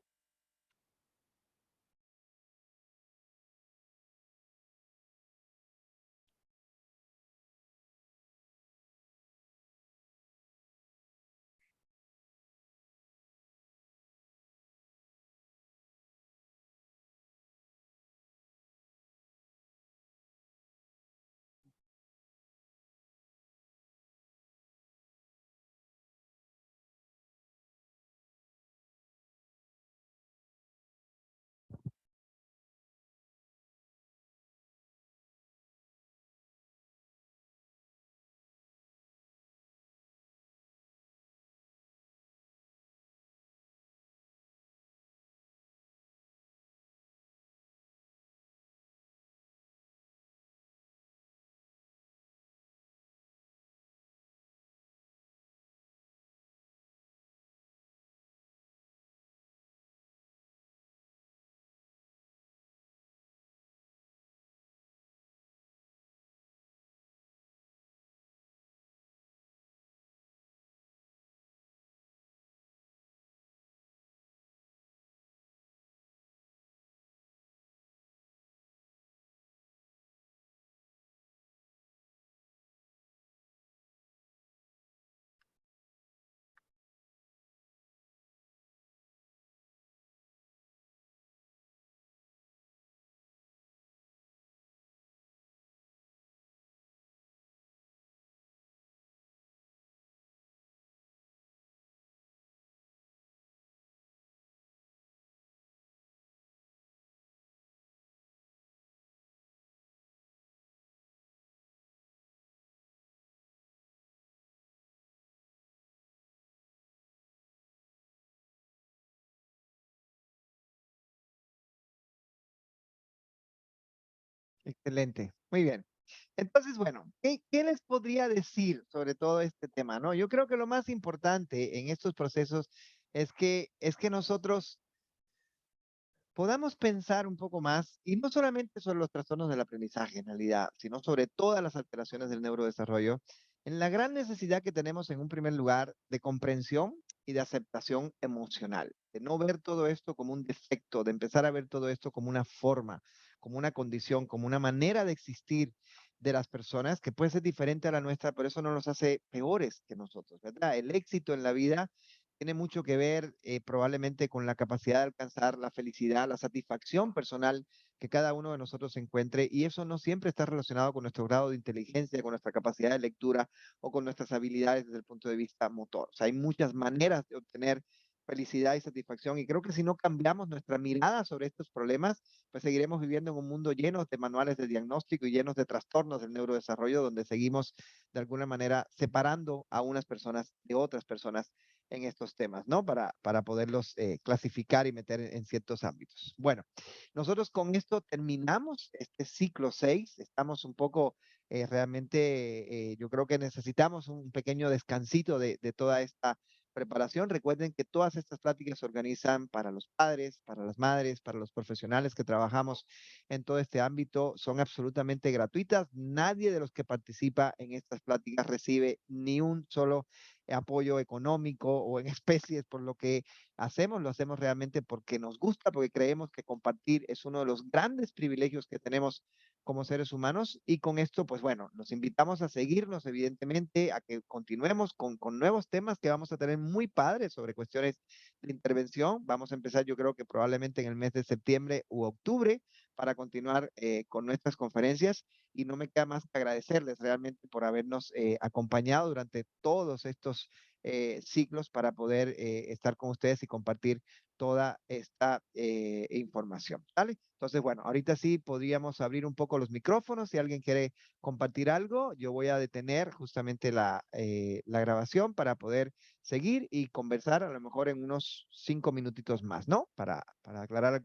Excelente, muy bien. Entonces, bueno, ¿qué les podría decir sobre todo este tema, no? Yo creo que lo más importante en estos procesos es que nosotros podamos pensar un poco más, y no solamente sobre los trastornos del aprendizaje en realidad, sino sobre todas las alteraciones del neurodesarrollo, en la gran necesidad que tenemos en un primer lugar de comprensión y de aceptación emocional, de no ver todo esto como un defecto, de empezar a ver todo esto como una forma, como una condición, como una manera de existir de las personas que puede ser diferente a la nuestra, pero eso no nos hace peores que nosotros, ¿verdad? El éxito en la vida tiene mucho que ver probablemente con la capacidad de alcanzar la felicidad, la satisfacción personal que cada uno de nosotros encuentre, y eso no siempre está relacionado con nuestro grado de inteligencia, con nuestra capacidad de lectura o con nuestras habilidades desde el punto de vista motor. O sea, hay muchas maneras de obtener felicidad y satisfacción, y creo que si no cambiamos nuestra mirada sobre estos problemas, pues seguiremos viviendo en un mundo lleno de manuales de diagnóstico y llenos de trastornos del neurodesarrollo, donde seguimos de alguna manera separando a unas personas de otras personas en estos temas, ¿no? Para poderlos clasificar y meter en ciertos ámbitos. Bueno, nosotros con esto terminamos este ciclo 6. Estamos un poco realmente, yo creo que necesitamos un pequeño descansito de toda esta preparación. Recuerden que todas estas pláticas se organizan para los padres, para las madres, para los profesionales que trabajamos en todo este ámbito. Son absolutamente gratuitas. Nadie de los que participa en estas pláticas recibe ni un solo apoyo económico o en especies por lo que hacemos, lo hacemos realmente porque nos gusta, porque creemos que compartir es uno de los grandes privilegios que tenemos como seres humanos. Y con esto, pues bueno, los invitamos a seguirnos, evidentemente, a que continuemos con nuevos temas que vamos a tener muy padres sobre cuestiones de intervención. Vamos a empezar, yo creo que probablemente en el mes de septiembre u octubre para continuar con nuestras conferencias, y no me queda más que agradecerles realmente por habernos acompañado durante todos estos ciclos para poder estar con ustedes y compartir toda esta información. ¿Vale? Entonces, bueno, ahorita sí podríamos abrir un poco los micrófonos. Si alguien quiere compartir algo, yo voy a detener justamente la grabación para poder seguir y conversar a lo mejor en unos 5 minutitos más, ¿no? Para aclarar algunas